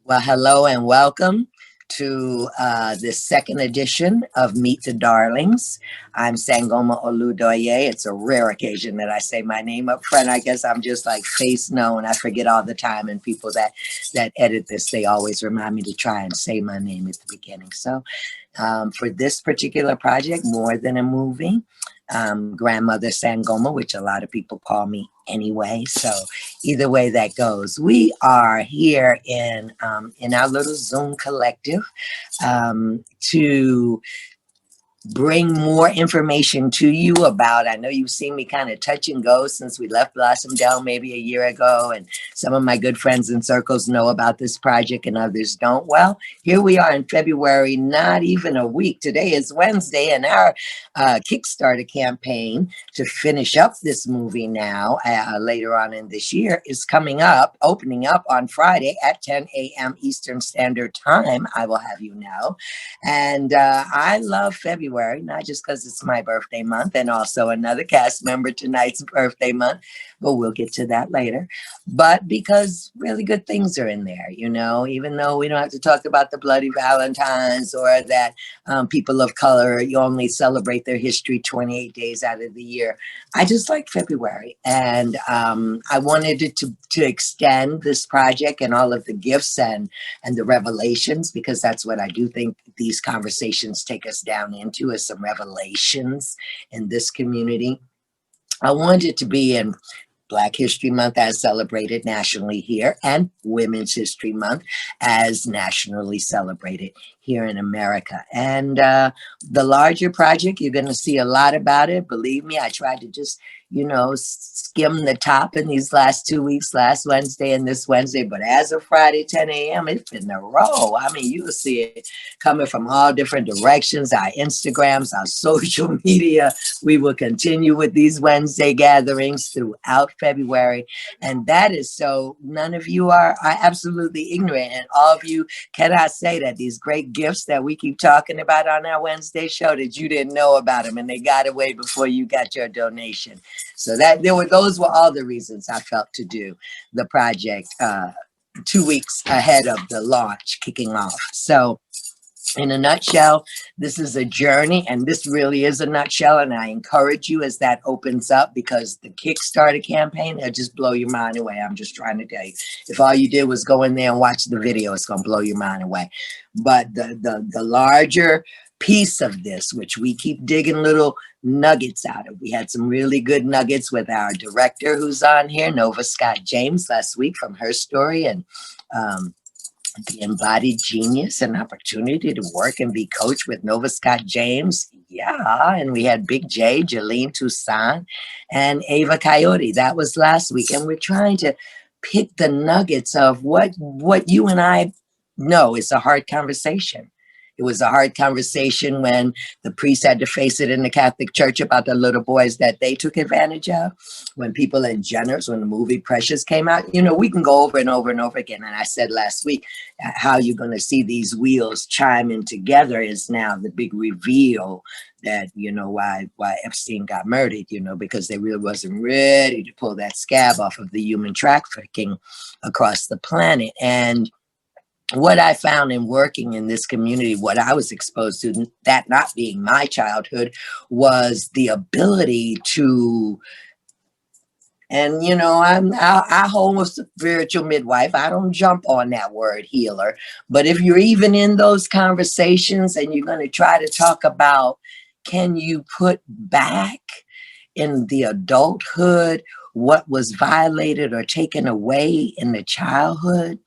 Well, hello and welcome to this second edition of Meet the Darlings. I'm Sangoma Oludoye. It's a rare occasion that I say my name up front. I guess I'm just like face known. I forget all the time, and people that edit this, they always remind me to try and say my name at the beginning. So for this particular project, More Than a Movie, Grandmother Sangoma, which a lot of people call me anyway. So either way that goes, we are here in our little Zoom collective to bring more information to you about. I know you've seen me kind of touch and go since we left Blossom Dell maybe a year ago, and some of my good friends in circles know about this project and others don't. Well, here we are in February, not even a week. Today is Wednesday, and our Kickstarter campaign to finish up this movie now later on in this year is coming up, opening up on Friday at 10 a.m. Eastern Standard Time, I will have you know. And I love February, not just because it's my birthday month and also another cast member tonight's birthday month, but we'll get to that later. But because really good things are in there, you know, even though we don't have to talk about the bloody Valentines or that people of color, you only celebrate their history 28 days out of the year. I just like February. And I wanted it to extend this project and all of the gifts and the revelations, because that's what I do think these conversations take us down into, is some revelations in this community. I wanted it to be in Black History Month as celebrated nationally here, and Women's History Month as nationally celebrated here in America. And the larger project, you're going to see a lot about it. Believe me, I tried to just, you know, skim the top in these last 2 weeks, last Wednesday and this Wednesday. But as of Friday, 10 a.m., it's been a row. I mean, you'll see it coming from all different directions, our Instagrams, our social media. We will continue with these Wednesday gatherings throughout February. And that is so none of you are absolutely ignorant. And all of you cannot say that these great gifts that we keep talking about on our Wednesday show, that you didn't know about them and they got away before you got your donation. So those were all the reasons I felt to do the project 2 weeks ahead of the launch kicking off. So in a nutshell, this is a journey, and this really is a nutshell. And I encourage you as that opens up, because the Kickstarter campaign, it'll just blow your mind away. I'm just trying to tell you, if all you did was go in there and watch the video, it's going to blow your mind away. But the larger piece of this, which we keep digging little nuggets out of. We had some really good nuggets with our director who's on here, Nova Scott James, last week from her story, and the embodied genius, an opportunity to work and be coached with Nova Scott James. Yeah. And we had Big J, Jalene Toussaint, and Ava Coyote. That was last week. And we're trying to pick the nuggets of what you and I know is a hard conversation. It was a hard conversation when the priest had to face it in the Catholic Church about the little boys that they took advantage of. When people in Jenners, when the movie Precious came out, you know, we can go over and over and over again. And I said last week, how you're going to see these wheels chiming together is now the big reveal that, you know, why Epstein got murdered, you know, because they really wasn't ready to pull that scab off of the human trafficking across the planet. And what I found in working in this community, what I was exposed to, that not being my childhood, was the ability to, and you know, I hold a spiritual midwife. I don't jump on that word healer, but if you're even in those conversations and you're going to try to talk about, can you put back in the adulthood what was violated or taken away in the childhood?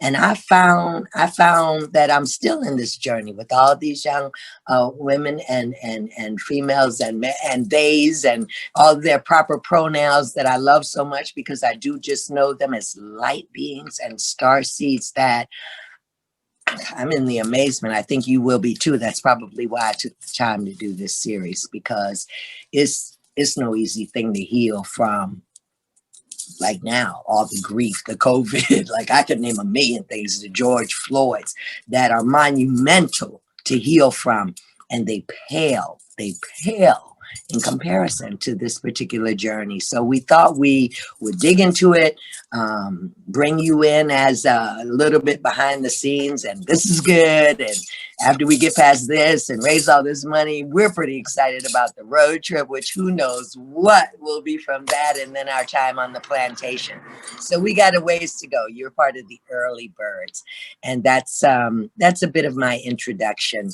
And I found that I'm still in this journey with all these young women and females and theys and all their proper pronouns that I love so much, because I do just know them as light beings and star seeds that I'm in the amazement. I think you will be too. That's probably why I took the time to do this series, because it's no easy thing to heal from. Like now, all the grief, the COVID, like I could name a million things, the George Floyds, that are monumental to heal from. And they pale in comparison to this particular journey. So we thought we would dig into it, bring you in as a little bit behind the scenes, and this is good. And after we get past this and raise all this money, we're pretty excited about the road trip, which who knows what will be from that, and then our time on the plantation. So we got a ways to go. You're part of the early birds, and that's a bit of my introduction.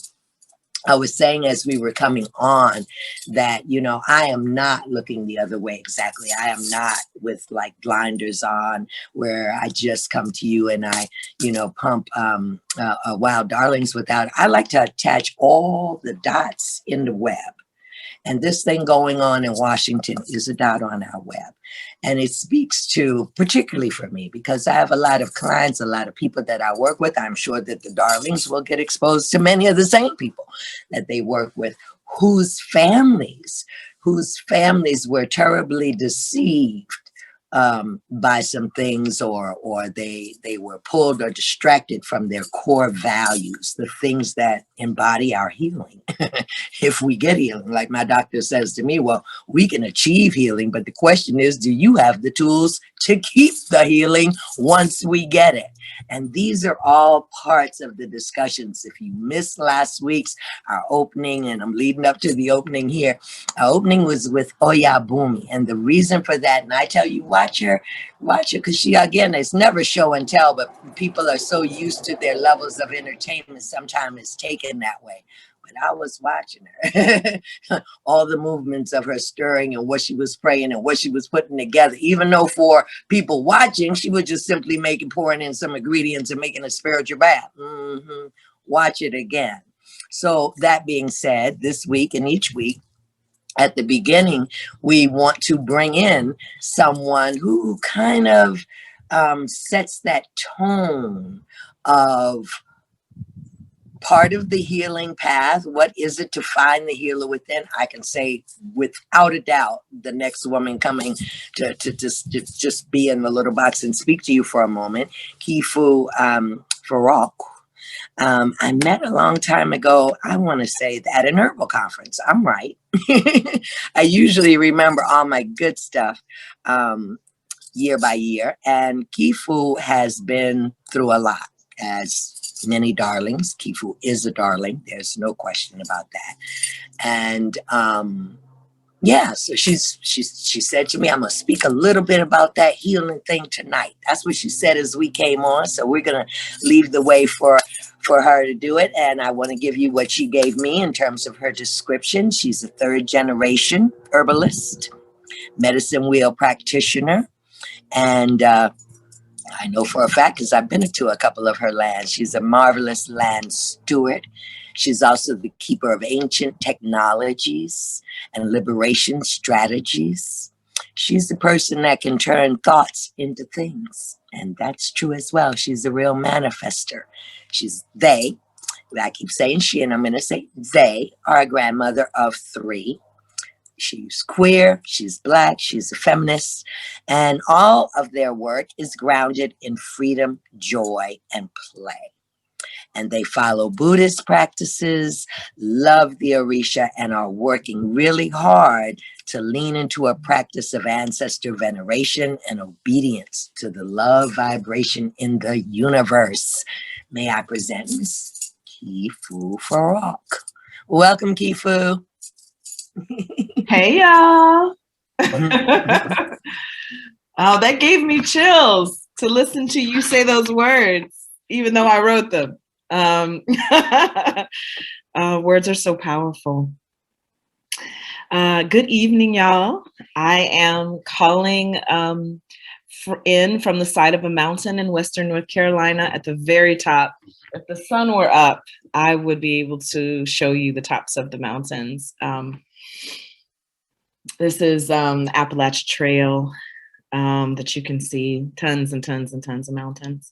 I was saying as we were coming on that, I am not looking the other way exactly. I am not with like blinders on where I just come to you and I, pump wild darlings without. I like to attach all the dots in the web. And this thing going on in Washington is a dot on our web. And it speaks to, particularly for me, because I have a lot of clients, a lot of people that I work with. I'm sure that the darlings will get exposed to many of the same people that they work with, whose families were terribly deceived by some things, or they were pulled or distracted from their core values, the things that embody our healing. If we get healing, like my doctor says to me, well, we can achieve healing, but the question is, do you have the tools to keep the healing once we get it? And these are all parts of the discussions. If you missed last week's, our opening, and I'm leading up to the opening here, our opening was with Oya Bumi. And the reason for that, and I tell you, watch her, because she, again, it's never show and tell, but people are so used to their levels of entertainment, sometimes it's taken that way. But I was watching her, all the movements of her stirring and what she was praying and what she was putting together, even though for people watching, she was just simply pouring in some ingredients and making a spiritual bath. Watch it again. So that being said, this week and each week, at the beginning, we want to bring in someone who kind of sets that tone of part of the healing path. What is it to find the healer within? I can say without a doubt, the next woman coming to just be in the little box and speak to you for a moment, Kifu Farok. I met a long time ago, I want to say, at an herbal conference. I'm right. I usually remember all my good stuff year by year. And Kifu has been through a lot, as many darlings. Kifu is a darling. There's no question about that. And so she said to me, I'm going to speak a little bit about that healing thing tonight. That's what she said as we came on. So we're going to leave the way for her to do it. And I want to give you what she gave me in terms of her description. She's a 3rd generation herbalist, medicine wheel practitioner. And I know for a fact, because I've been to a couple of her lands. She's a marvelous land steward. She's also the keeper of ancient technologies and liberation strategies. She's the person that can turn thoughts into things. And that's true as well. She's a real manifester. They, I keep saying she, and I'm going to say they, are a grandmother of 3. She's queer, she's Black, she's a feminist, and all of their work is grounded in freedom, joy, and play. And they follow Buddhist practices, love the Orisha, and are working really hard to lean into a practice of ancestor veneration and obedience to the love vibration in the universe. May I present Miss Kifu Farok. Welcome, Kifu. Hey, y'all. Oh, that gave me chills to listen to you say those words, even though I wrote them. Words are so powerful. Good evening, y'all. I am calling in from the side of a mountain in Western North Carolina at the very top. If the sun were up, I would be able to show you the tops of the mountains. This is the Appalachian Trail that you can see, tons and tons and tons of mountains.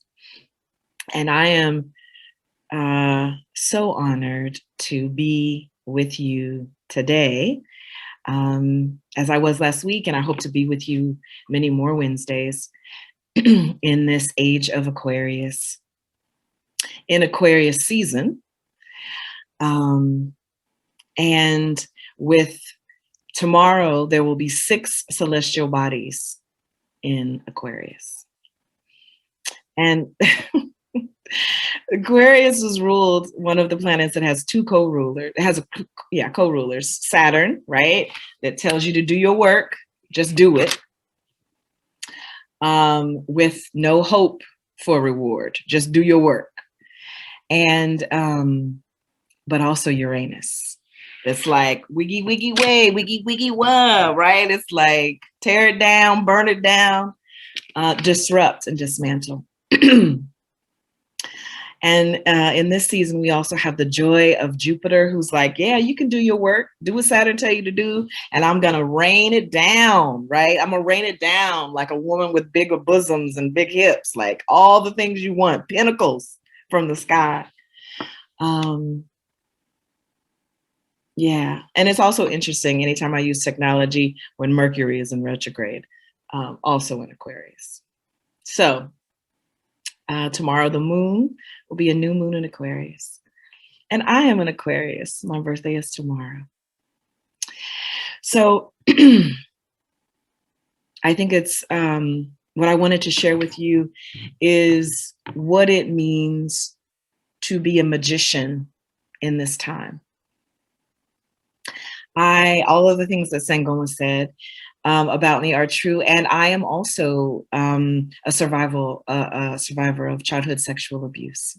And I am so honored to be with you today, as I was last week, and I hope to be with you many more Wednesdays in this age of Aquarius, in Aquarius season, and with Tomorrow, there will be 6 celestial bodies in Aquarius. And Aquarius was ruled, one of the planets that has 2 co-rulers. It has co-rulers. Saturn, right? That tells you to do your work, just do it. With no hope for reward, just do your work. And but also Uranus. It's like wiggy wiggy way, wiggy wiggy wah, right? It's like tear it down, burn it down, disrupt and dismantle. And in this season, we also have the joy of Jupiter, who's like, yeah, you can do your work, do what Saturn tell you to do, and I'm gonna rain it down, right? I'm gonna rain it down like a woman with bigger bosoms and big hips, like all the things you want, pinnacles from the sky. Yeah, and it's also interesting anytime I use technology when Mercury is in retrograde, also in Aquarius. So tomorrow, the moon will be a new moon in Aquarius. And I am an Aquarius. My birthday is tomorrow. So I think it's what I wanted to share with you is what it means to be a magician in this time. All of the things that Sangoma said about me are true, and I am also a survivor of childhood sexual abuse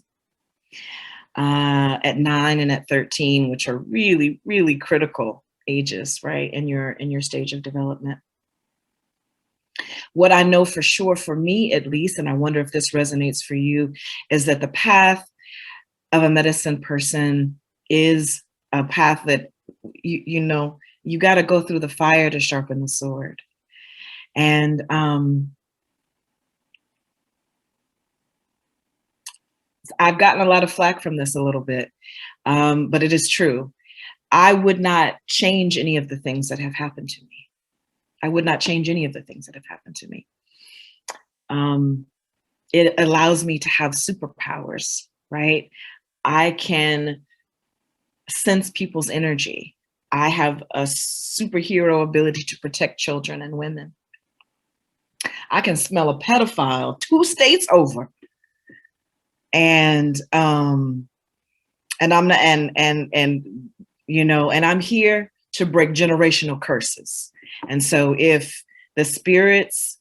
at 9 and at 13, which are really, really critical ages, right, in your stage of development. What I know for sure, for me at least, and I wonder if this resonates for you, is that the path of a medicine person is a path that you got to go through the fire to sharpen the sword. And I've gotten a lot of flack from this a little bit, but it is true. I would not change any of the things that have happened to me. I would not change any of the things that have happened to me. It allows me to have superpowers, right? I can sense people's energy. I have a superhero ability to protect children and women. I can smell a pedophile 2 states over. And I'm not, and I'm here to break generational curses. And so if the spirits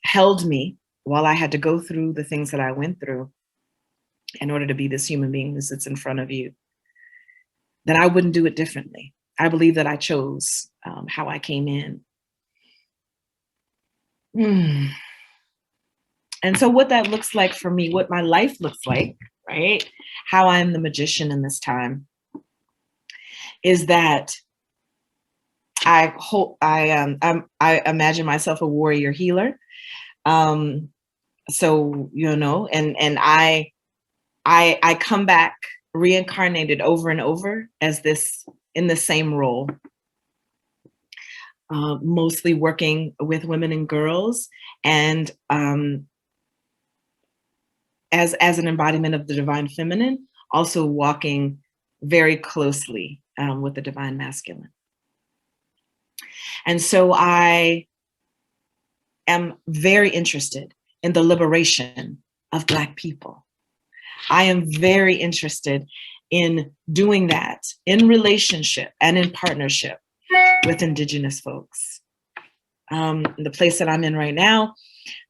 held me while I had to go through the things that I went through in order to be this human being that sits in front of you, then I wouldn't do it differently. I believe that I chose how I came in. And so what that looks like for me, what my life looks like, right? How I'm the magician in this time is that I imagine myself a warrior healer. So, and I come back reincarnated over and over as this in the same role, mostly working with women and girls, and as an embodiment of the divine feminine, also walking very closely with the divine masculine. And so I am very interested in the liberation of Black people. I am very interested in doing that in relationship and in partnership with Indigenous folks. The place that I'm in right now,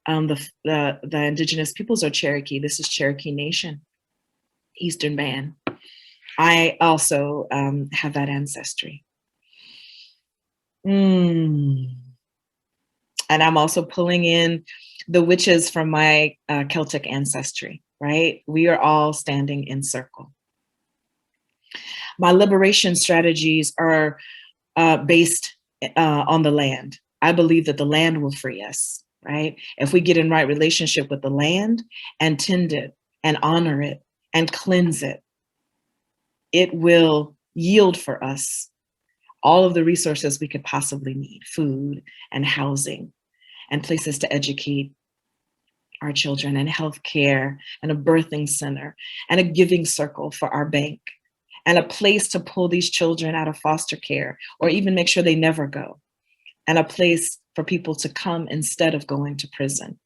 the Indigenous peoples are Cherokee. This is Cherokee Nation, Eastern Band. I also have that ancestry. And I'm also pulling in the witches from my Celtic ancestry, right? We are all standing in circle. My liberation strategies are based on the land. I believe that the land will free us, right? If we get in right relationship with the land and tend it and honor it and cleanse it, it will yield for us all of the resources we could possibly need: food and housing and places to educate our children and healthcare and a birthing center and a giving circle for our bank and a place to pull these children out of foster care or even make sure they never go, and a place for people to come instead of going to prison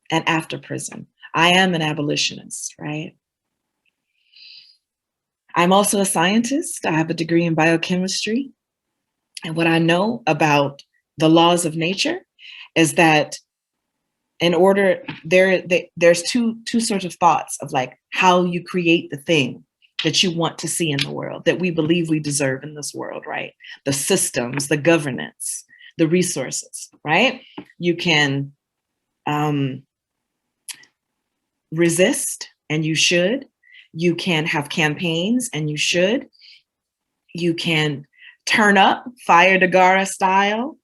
and after prison. I am an abolitionist, right? I'm also a scientist. I have a degree in biochemistry. And what I know about the laws of nature is that in order, there's two sorts of thoughts of like how you create the thing that you want to see in the world, that we believe we deserve in this world, right? The systems, the governance, the resources, right? You can resist, and you should. You can have campaigns, and you should. You can turn up, fire Dagara style,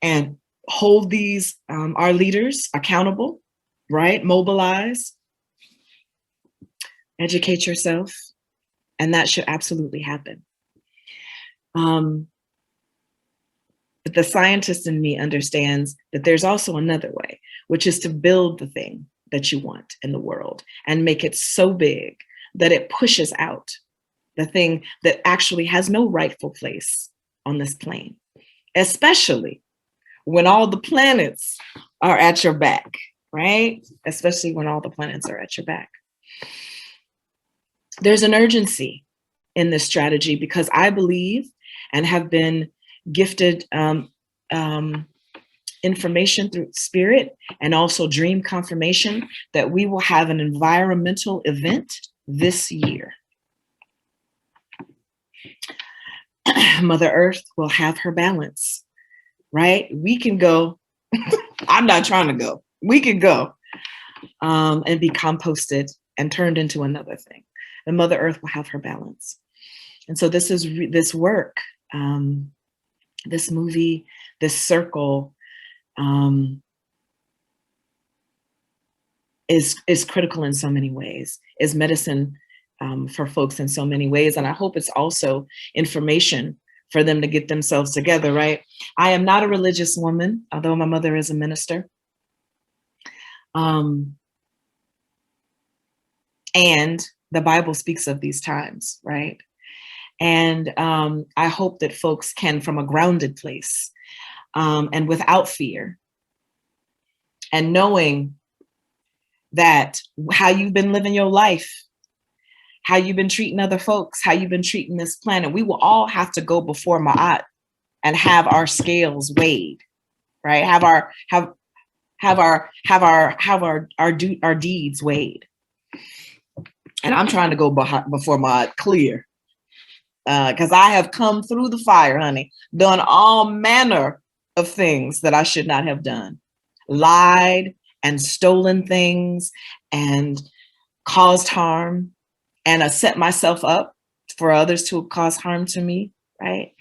and hold these, our leaders accountable, right? Mobilize, educate yourself, and that should absolutely happen. But the scientist in me understands that there's also another way, which is to build the thing that you want in the world and make it so big that it pushes out the thing that actually has no rightful place on this plane, especially when all the planets are at your back, right? Especially when all the planets are at your back. There's an urgency in this strategy because I believe and have been gifted information through spirit and also dream confirmation that we will have an environmental event this year. Mother Earth will have her balance, right? We can go. I'm not trying to go. We can go and be composted and turned into another thing. And Mother Earth will have her balance. And so this is this work, this movie, this circle is critical in so many ways, is medicine for folks in so many ways. And I hope it's also information for them to get themselves together, right? I am not a religious woman, although my mother is a minister. And the Bible speaks of these times, right? And I hope that folks can, from a grounded place and without fear, and knowing that how you've been living your life, how you've been treating other folks, how you've been treating this planet, we will all have to go before Ma'at and have our scales weighed, right? Have our deeds weighed. And I'm trying to go before Ma'at clear, because I have come through the fire, honey, done all manner of things that I should not have done, lied and stolen things and caused harm, and set myself up for others to cause harm to me, right?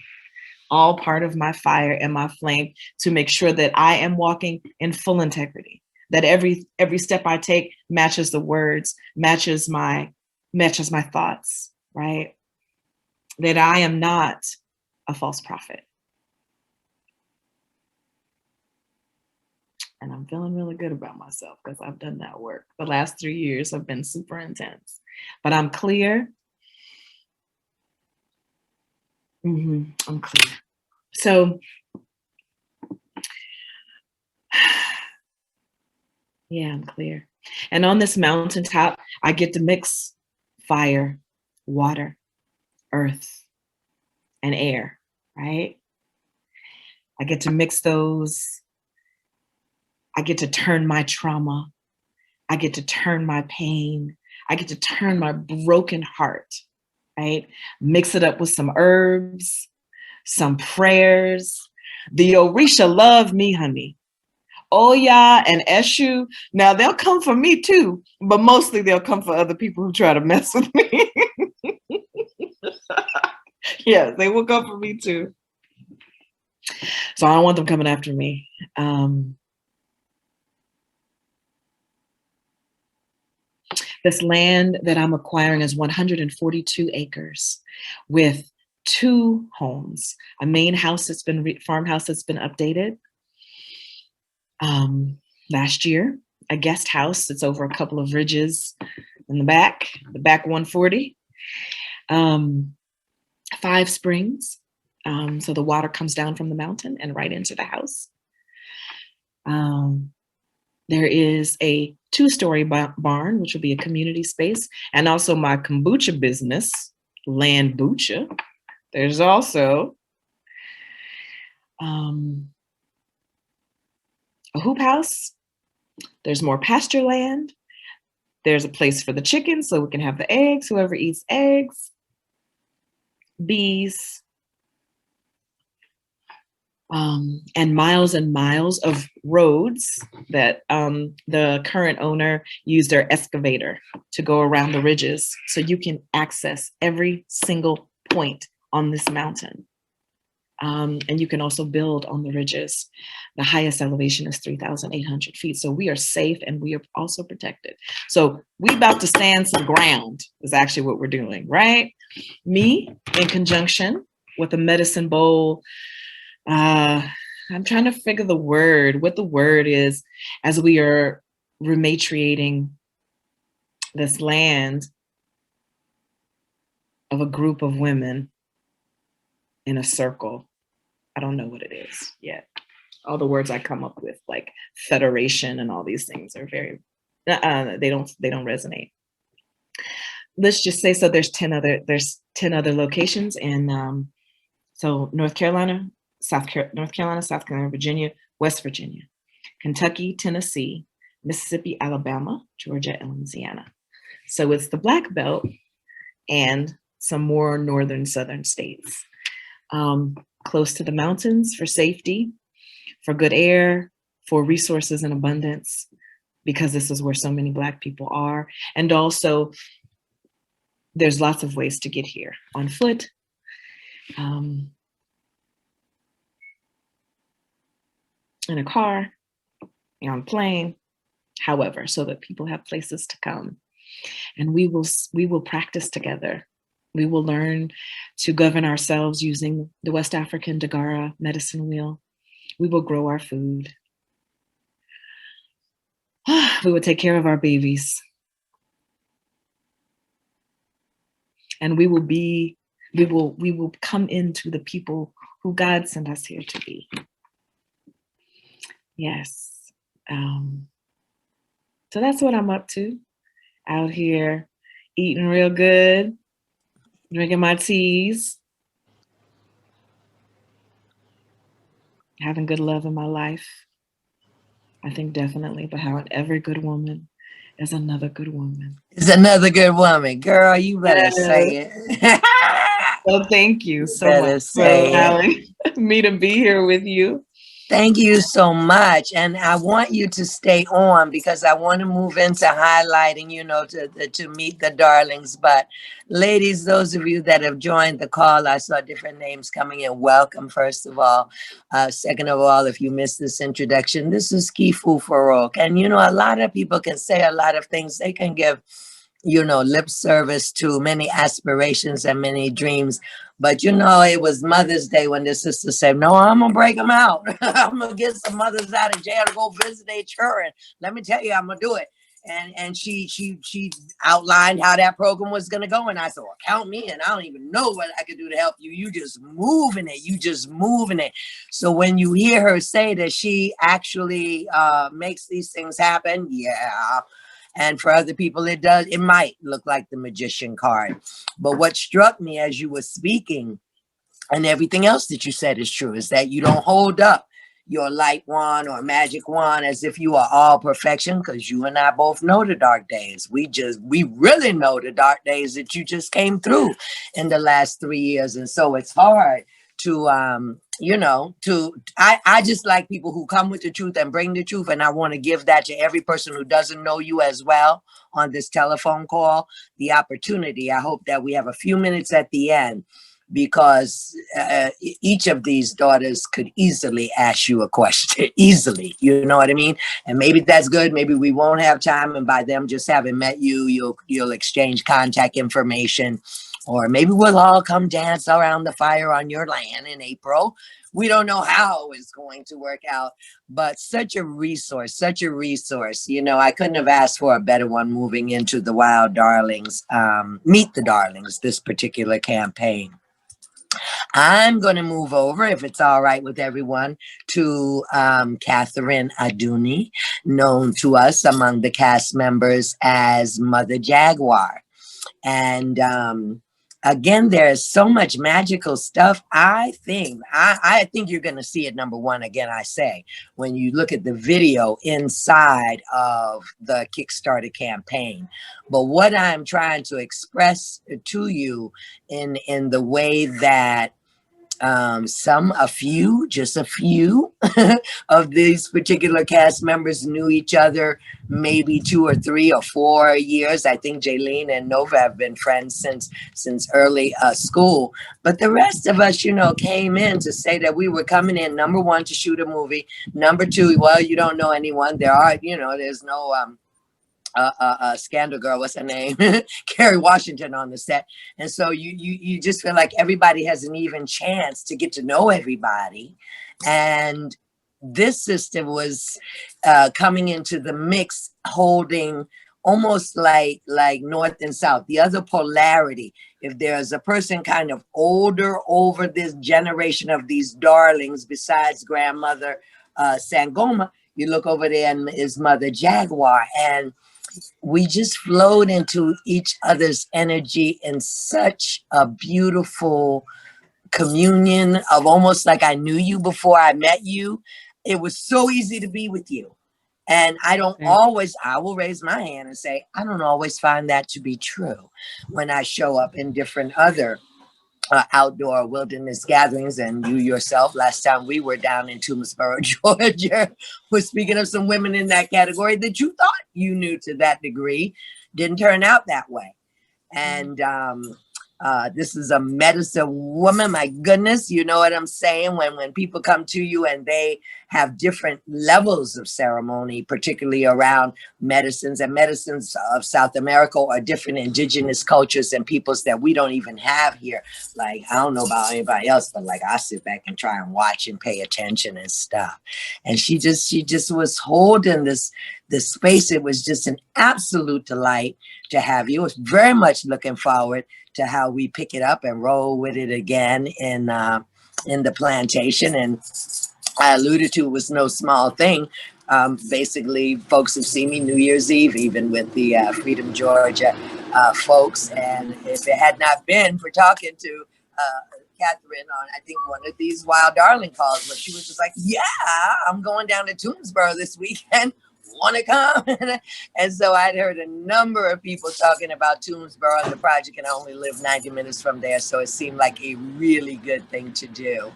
All part of my fire and my flame to make sure that I am walking in full integrity, that every step I take matches the words, matches my thoughts, right? That I am not a false prophet. And I'm feeling really good about myself because I've done that work. The last 3 years have been super intense, but I'm clear. I'm clear. So, yeah, I'm clear. And on this mountaintop, I get to mix fire, water, earth, and air, right? I get to mix those. I get to turn my trauma. I get to turn my pain. I get to turn my broken heart, right? Mix it up with some herbs, some prayers. The Orisha love me, honey. Oya and Eshu, now they'll come for me too, but mostly they'll come for other people who try to mess with me. Yes, they will come for me too. So I don't want them coming after me. This land that I'm acquiring is 142 acres with 2 homes, a main house that's been farmhouse that's been updated last year, a guest house that's over a couple of ridges in the back 140. 5 springs. So the water comes down from the mountain and right into the house. There is a 2-story barn, which will be a community space, and also my kombucha business, Landbucha. There's also a hoop house. There's more pasture land. There's a place for the chickens so we can have the eggs, whoever eats eggs, bees, and miles of roads that the current owner used their excavator to go around the ridges so you can access every single point on this mountain. And you can also build on the ridges. The highest elevation is 3,800 feet. So we are safe and we are also protected. So we about to stand some ground is actually what we're doing, right? Me in conjunction with a medicine bowl. I'm trying to figure what the word is as we are rematriating this land of a group of women in a circle. I don't know what it is yet. All the words I come up with, like federation and all these things, are very, they don't resonate. Let's just say, so there's 10 other locations in, so North Carolina, South Carolina, Virginia, West Virginia, Kentucky, Tennessee, Mississippi, Alabama, Georgia, and Louisiana. So it's the Black Belt and some more northern, southern states. Close to the mountains for safety, for good air, for resources in abundance, because this is where so many Black people are. And also, there's lots of ways to get here on foot, in a car, on a plane, however, so that people have places to come. And we will practice together. We will learn to govern ourselves using the West African Dagara medicine wheel. We will grow our food. We will take care of our babies. And we will come into the people who God sent us here to be. Yes. So that's what I'm up to. Out here eating real good, drinking my teas, having good love in my life. I think definitely, but how every good woman is another good woman. Is another good woman. Girl, you better say it. So thank you so much for allowing me to be here with you. Thank you so much. And I want you to stay on because I want to move into highlighting, to meet the darlings. But ladies, those of you that have joined the call, I saw different names coming in. Welcome, first of all. Second of all, if you missed this introduction, this is Kifu Farouk. And, a lot of people can say a lot of things. They can give lip service to many aspirations and many dreams. But, it was Mother's Day when the sister said, no, I'm going to break them out. I'm going to get some mothers out of jail to go visit their children. Let me tell you, I'm going to do it. And she outlined how that program was going to go. And I said, well, count me in. I don't even know what I could do to help you. You just moving it. So when you hear her say that she actually makes these things happen, yeah. And for other people, it might look like the magician card. But what struck me as you were speaking, and everything else that you said is true, is that you don't hold up your light wand or magic wand as if you are all perfection, because you and I both know the dark days. We really know the dark days that you just came through in the last 3 years. And so it's hard to I just like people who come with the truth and bring the truth. And I want to give that to every person who doesn't know you as well on this telephone call, the opportunity. I hope that we have a few minutes at the end, because each of these daughters could easily ask you a question, easily, you know what I mean? And maybe that's good. Maybe we won't have time. And by them just having met you, you'll exchange contact information. Or maybe we'll all come dance around the fire on your land in April. We don't know how it's going to work out, but such a resource. I couldn't have asked for a better one moving into the Wild Darlings, Meet the Darlings, this particular campaign. I'm going to move over, if it's all right with everyone, to Catherine Aduni, known to us among the cast members as Mother Jaguar. And again, there's so much magical stuff. I think you're going to see it. Number one, again, I say, when you look at the video inside of the Kickstarter campaign. But what I'm trying to express to you in the way that just a few of these particular cast members knew each other maybe 2 or 3 or 4 years. I think Jaylene and Nova have been friends since early school. But the rest of us, came in to say that we were coming in, number one, to shoot a movie. Number two, well, you don't know anyone. There's no Scandal Girl, what's her name? Kerry Washington on the set. And so you just feel like everybody has an even chance to get to know everybody. And this sister was coming into the mix, holding almost like North and South, the other polarity. If there's a person kind of older over this generation of these darlings, besides grandmother Sangoma, you look over there and is Mother Jaguar. And we just flowed into each other's energy in such a beautiful communion of almost like I knew you before I met you. It was so easy to be with you. And I will raise my hand and say, I don't always find that to be true when I show up in different other outdoor wilderness gatherings. And you yourself, last time we were down in Toomsboro, Georgia, was speaking of some women in that category that you thought you knew to that degree. Didn't turn out that way. And this is a medicine woman. My goodness, you know what I'm saying? When people come to you and they have different levels of ceremony, particularly around medicines of South America or different indigenous cultures and peoples that we don't even have here. Like, I don't know about anybody else, but like I sit back and try and watch and pay attention and stuff. And she just was holding this space. It was just an absolute delight to have you. I was very much looking forward to how we pick it up and roll with it again in the plantation. And I alluded to, it was no small thing. Basically, folks have seen me New Year's Eve, even with the Freedom Georgia folks. And if it had not been for talking to Catherine on, I think, one of these Wild Darling calls, where she was just like, yeah, I'm going down to Toomsboro this weekend. Want to come? And so I'd heard a number of people talking about Toomsboro and the project, and I only live 90 minutes from there. So it seemed like a really good thing to do.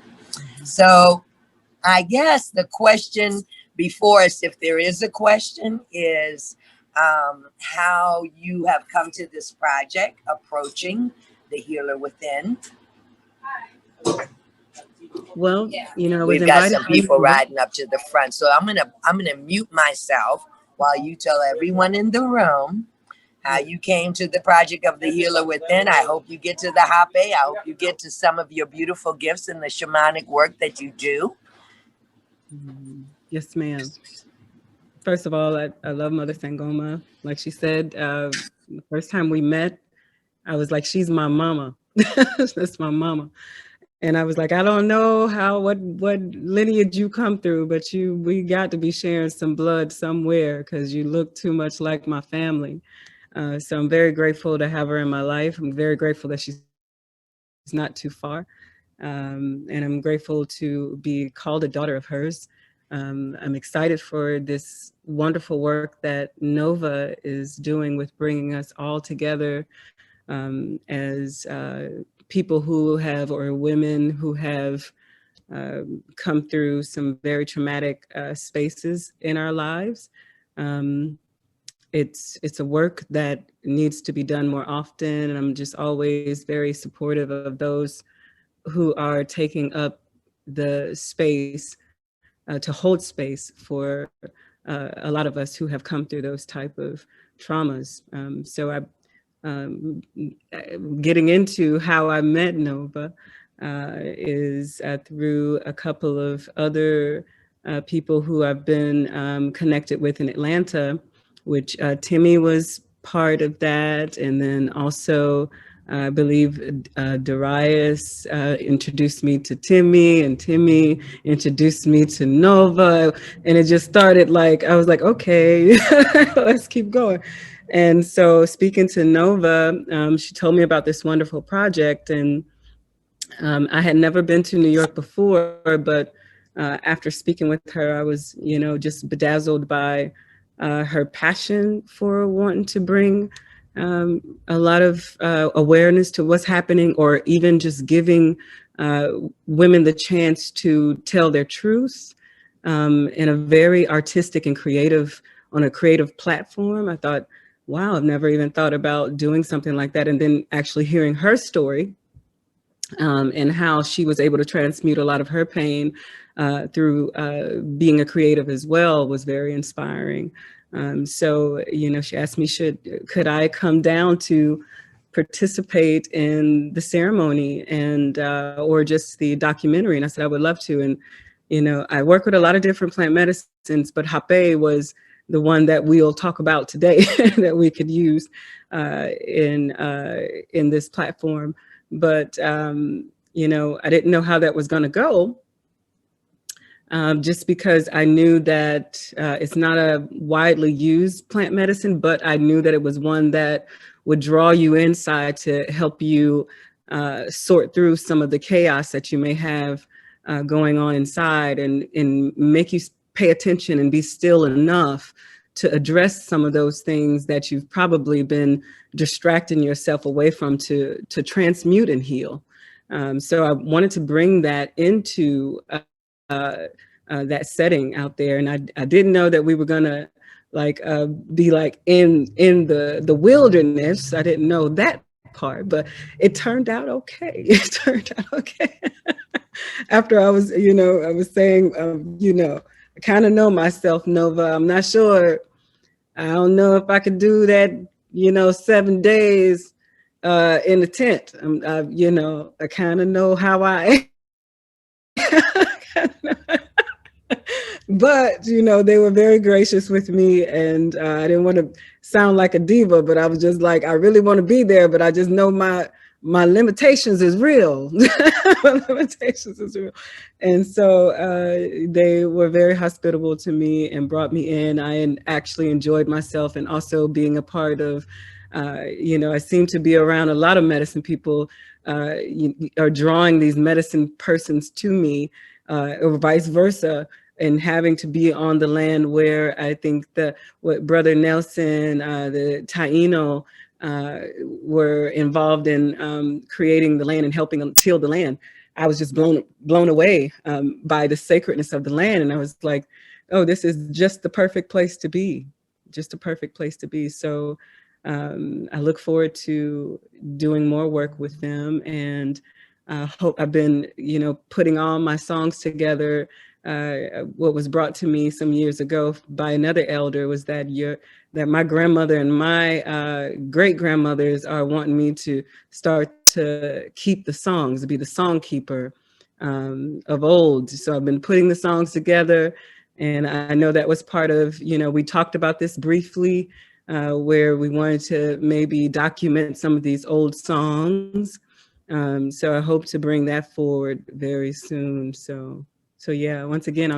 So I guess the question before us, if there is a question, is how you have come to this project, approaching the healer within. Well, we've got some people riding up to the front, so I'm gonna mute myself while you tell everyone in the room how you came to the project of the healer within. I hope you get to the hape. I hope you get to some of your beautiful gifts and the shamanic work that you do. Yes, ma'am. First of all, I love Mother Sangoma. Like she said, the first time we met, I was like, she's my mama. That's my mama. And I was like, I don't know what lineage you come through, but we got to be sharing some blood somewhere, because you look too much like my family. So I'm very grateful to have her in my life. I'm very grateful that she's not too far. And I'm grateful to be called a daughter of hers. I'm excited for this wonderful work that Nova is doing with bringing us all together as people who have, or women who have come through some very traumatic spaces in our lives. It's a work that needs to be done more often, and I'm just always very supportive of those who are taking up the space to hold space for a lot of us who have come through those type of traumas. So getting into how I met Nova is through a couple of other people who I've been connected with in Atlanta, which Timmie was part of that. And then also I believe Darius introduced me to Timmie, and Timmie introduced me to Nova. And it just started like, I was like, okay, let's keep going. And so speaking to Nova, she told me about this wonderful project. And I had never been to New York before, but after speaking with her, I was, just bedazzled by her passion for wanting to bring a lot of awareness to what's happening, or even just giving women the chance to tell their truths in a very artistic and on a creative platform. I thought, wow, I've never even thought about doing something like that. And then actually hearing her story, and how she was able to transmute a lot of her pain through being a creative as well was very inspiring. So, she asked me, could I come down to participate in the ceremony and or just the documentary? And I said I would love to. And I work with a lot of different plant medicines, but Hape was the one that we'll talk about today that we could use in this platform. But, I didn't know how that was going to go, just because I knew that it's not a widely used plant medicine, but I knew that it was one that would draw you inside to help you sort through some of the chaos that you may have going on inside, and make you pay attention and be still enough to address some of those things that you've probably been distracting yourself away from to transmute and heal. So I wanted to bring that into that setting out there. And I didn't know that we were gonna be like in the wilderness. I didn't know that part, but it turned out okay. It turned out okay. After I was saying, I kind of know myself, Nova. I'm not sure. I don't know if I could do that, 7 days in the tent. I kind of know how I but, they were very gracious with me, and I didn't want to sound like a diva, but I was just like, I really want to be there, but I just know my limitations is real. My limitations is real. And so they were very hospitable to me and brought me in. I actually enjoyed myself, and also being a part of, I seem to be around a lot of medicine people are drawing these medicine persons to me, or vice versa, and having to be on the land where I think what Brother Nelson, the Taino, were involved in creating the land and helping them till the land. I was just blown away by the sacredness of the land. And I was like, oh, this is just the perfect place to be, just a perfect place to be. So I look forward to doing more work with them. And hope I've been, putting all my songs together. What was brought to me some years ago by another elder was that my grandmother and my great grandmothers are wanting me to start to keep the songs, to be the song keeper of old. So I've been putting the songs together, and I know that was part of, we talked about this briefly, where we wanted to maybe document some of these old songs. So I hope to bring that forward very soon. So yeah, once again,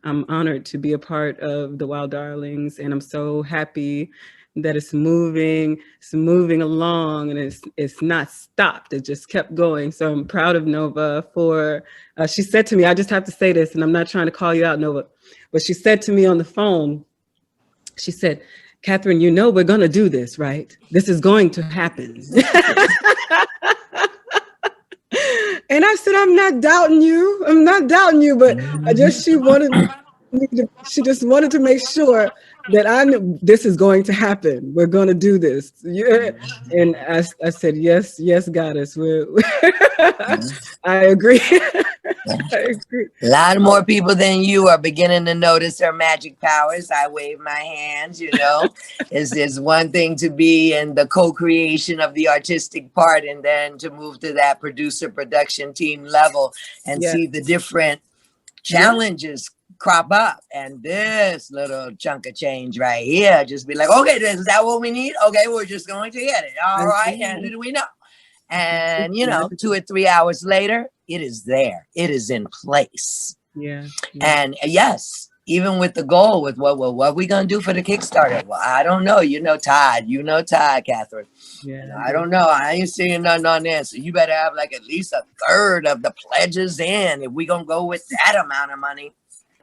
I'm honored to be a part of the Wild Darlings, and I'm so happy that it's moving along, and it's not stopped. It just kept going. So I'm proud of Nova for, she said to me, I just have to say this, and I'm not trying to call you out, Nova, but she said to me on the phone, she said, Catherine, we're gonna do this, right? This is going to happen. And I said, I'm not doubting you, but she just wanted to make sure that I knew this is going to happen. We're going to do this. Yeah. And I said, yes, goddess. I agree. I agree. A lot more people than you are beginning to notice her magic powers. I wave my hands, It's one thing to be in the co-creation of the artistic part, and then to move to that producer production team level and see the different challenges crop up. And this little chunk of change right here, just be like, okay, is that what we need? Okay, we're just going to get it. All right. And who do we know? And, you know, 2 or 3 hours later, it is there. It is in place. Yeah. And yes, even with the goal, with what are we going to do for the Kickstarter? Well, I don't know. You know, Todd, Catherine. Yeah. I don't know. I ain't seeing nothing on there. So you better have like at least a third of the pledges in if we going to go with that amount of money.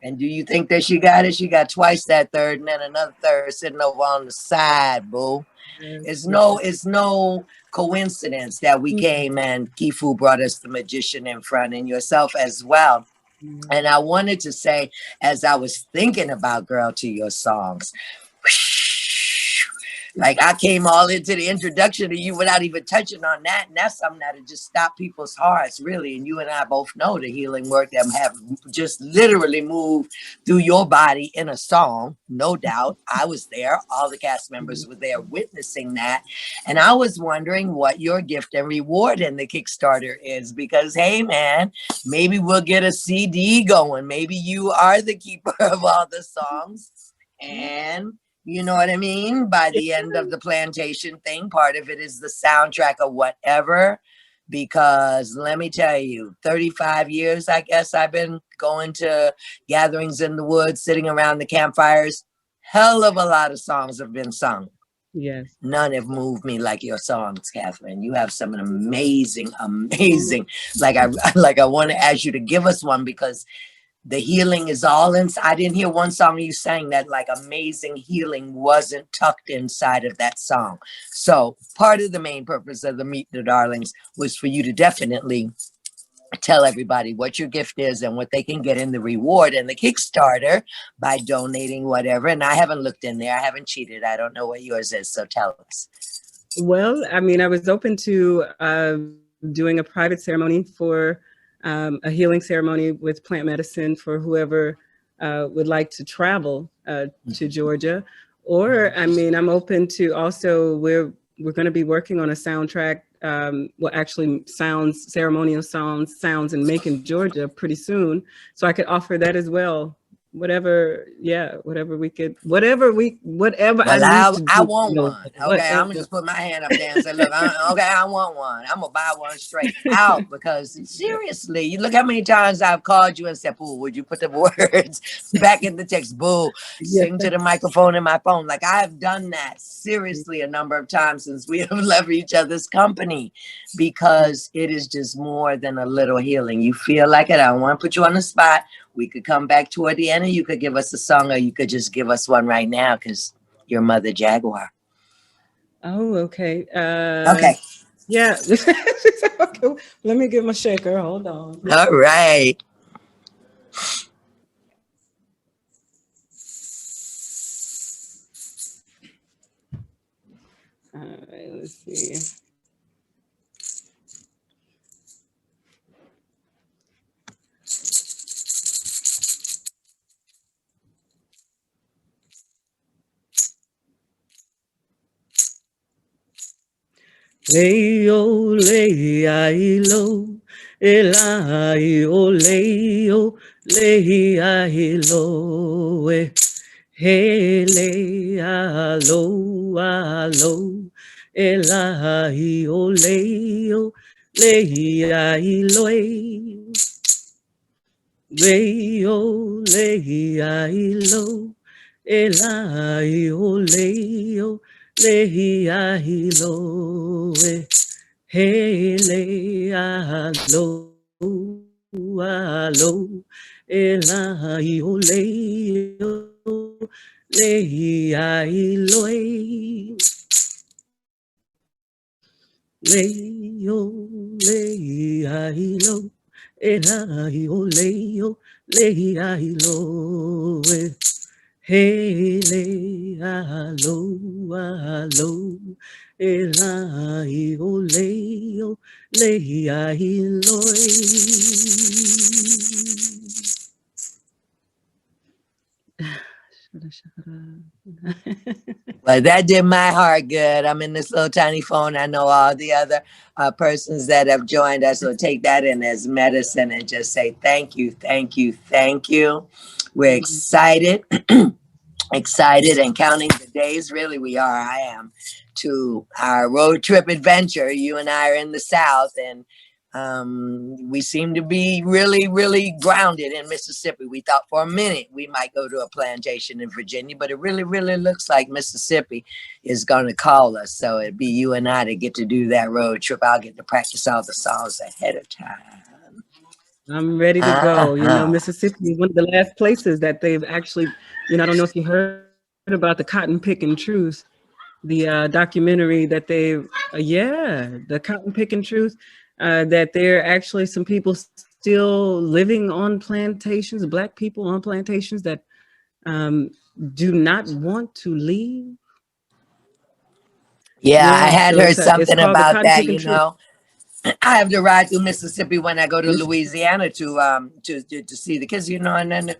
And do you think that she got it? She got twice that third and then another third sitting over on the side, boo. It's no coincidence that we came and Kifu brought us the magician in front and yourself as well. And I wanted to say, as I was thinking about Girl to Your Songs, like I came all into the introduction to you without even touching on that. And that's something that'll just stop people's hearts, really. And you and I both know the healing work that have just literally moved through your body in a song. No doubt. I was there. All the cast members were there witnessing that. And I was wondering what your gift and reward in the Kickstarter is, because, hey, man, maybe we'll get a CD going. Maybe you are the keeper of all the songs. And you know what I mean? By the end of the plantation thing, part of it is the soundtrack or whatever. Because let me tell you, 35 years, I guess I've been going to gatherings in the woods, sitting around the campfires. Hell of a lot of songs have been sung. Yes. None have moved me like your songs, Catherine. You have some amazing. Like I want to ask you to give us one, because the healing is all inside. I didn't hear one song you sang that like amazing healing wasn't tucked inside of that song. So part of the main purpose of the Meet the Darlings was for you to definitely tell everybody what your gift is and what they can get in the reward and the Kickstarter by donating whatever. And I haven't looked in there. I haven't cheated. I don't know what yours is. So tell us. Well, I mean, I was open to doing a private ceremony for a healing ceremony with plant medicine for whoever would like to travel to Georgia. Or, I mean, I'm open to also, we're going to be working on a soundtrack, well, actually ceremonial sounds in Macon, Georgia pretty soon. So I could offer that as well. Whatever we could, whatever I want one. Okay, I'm gonna just put my hand up there and say, look, I want one. I'm gonna buy one straight out, because seriously, you look how many times I've called you and said, "Boo, would you put the words back in the text?" Boo, sing to the microphone in my phone. Like I have done that seriously a number of times since we have left each other's company, because it is just more than a little healing. You feel like it. I don't want to put you on the spot. We could come back toward the end, and you could give us a song, or you could just give us one right now, because you're Mother Jaguar. Oh, okay. Okay. Yeah. Okay. Let me get my shaker. Hold on. All right. All right. Let's see. Leo, Leo, Elio, Leo, Leo, Hele, alo, alo, Elio, Leo, Leo, Leo, Leo, Elio, Leo, Lehilo, hele, alo, alo, elahio, leo, lehilo, leo, lehilo, elahio, leo, lehilo, hele, alo, alo, elahio, leo, lehilo. Well, that did my heart good. I'm in this little tiny phone. I know all the other persons that have joined us will take that in as medicine and just say thank you, thank you, thank you. We're excited excited and counting the days. Really, we are. I am, to our road trip adventure. You and I are in the South, and we seem to be really, really grounded in Mississippi. We thought for a minute we might go to a plantation in Virginia, but it really, really looks like Mississippi is going to call us. So it'd be you and I to get to do that road trip. I'll get to practice all the songs ahead of time. I'm ready to go. You know, Mississippi is one of the last places that they've actually, I don't know if you heard about the cotton picking truth, the documentary that they, the cotton picking truth, that there are actually some people still living on plantations, Black people on plantations that do not want to leave. Yeah, I had so heard something about that, truth. I have to ride through Mississippi when I go to Louisiana to see the kids, and then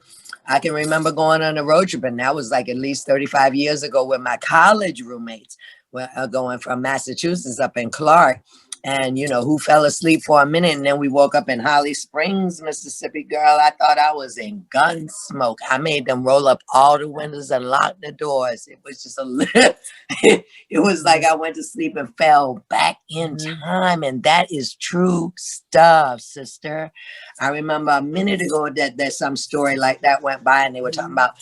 I can remember going on a road trip, and that was like at least 35 years ago, with my college roommates were going from Massachusetts up in Clark, and who fell asleep for a minute, and then we woke up in Holly Springs, Mississippi. Girl, I thought I was in gun smoke. I made them roll up all the windows and lock the doors. It was just a little, it was like I went to sleep and fell back in time, and that is true stuff, sister. I remember a minute ago that there's some story like that went by, and they were talking about,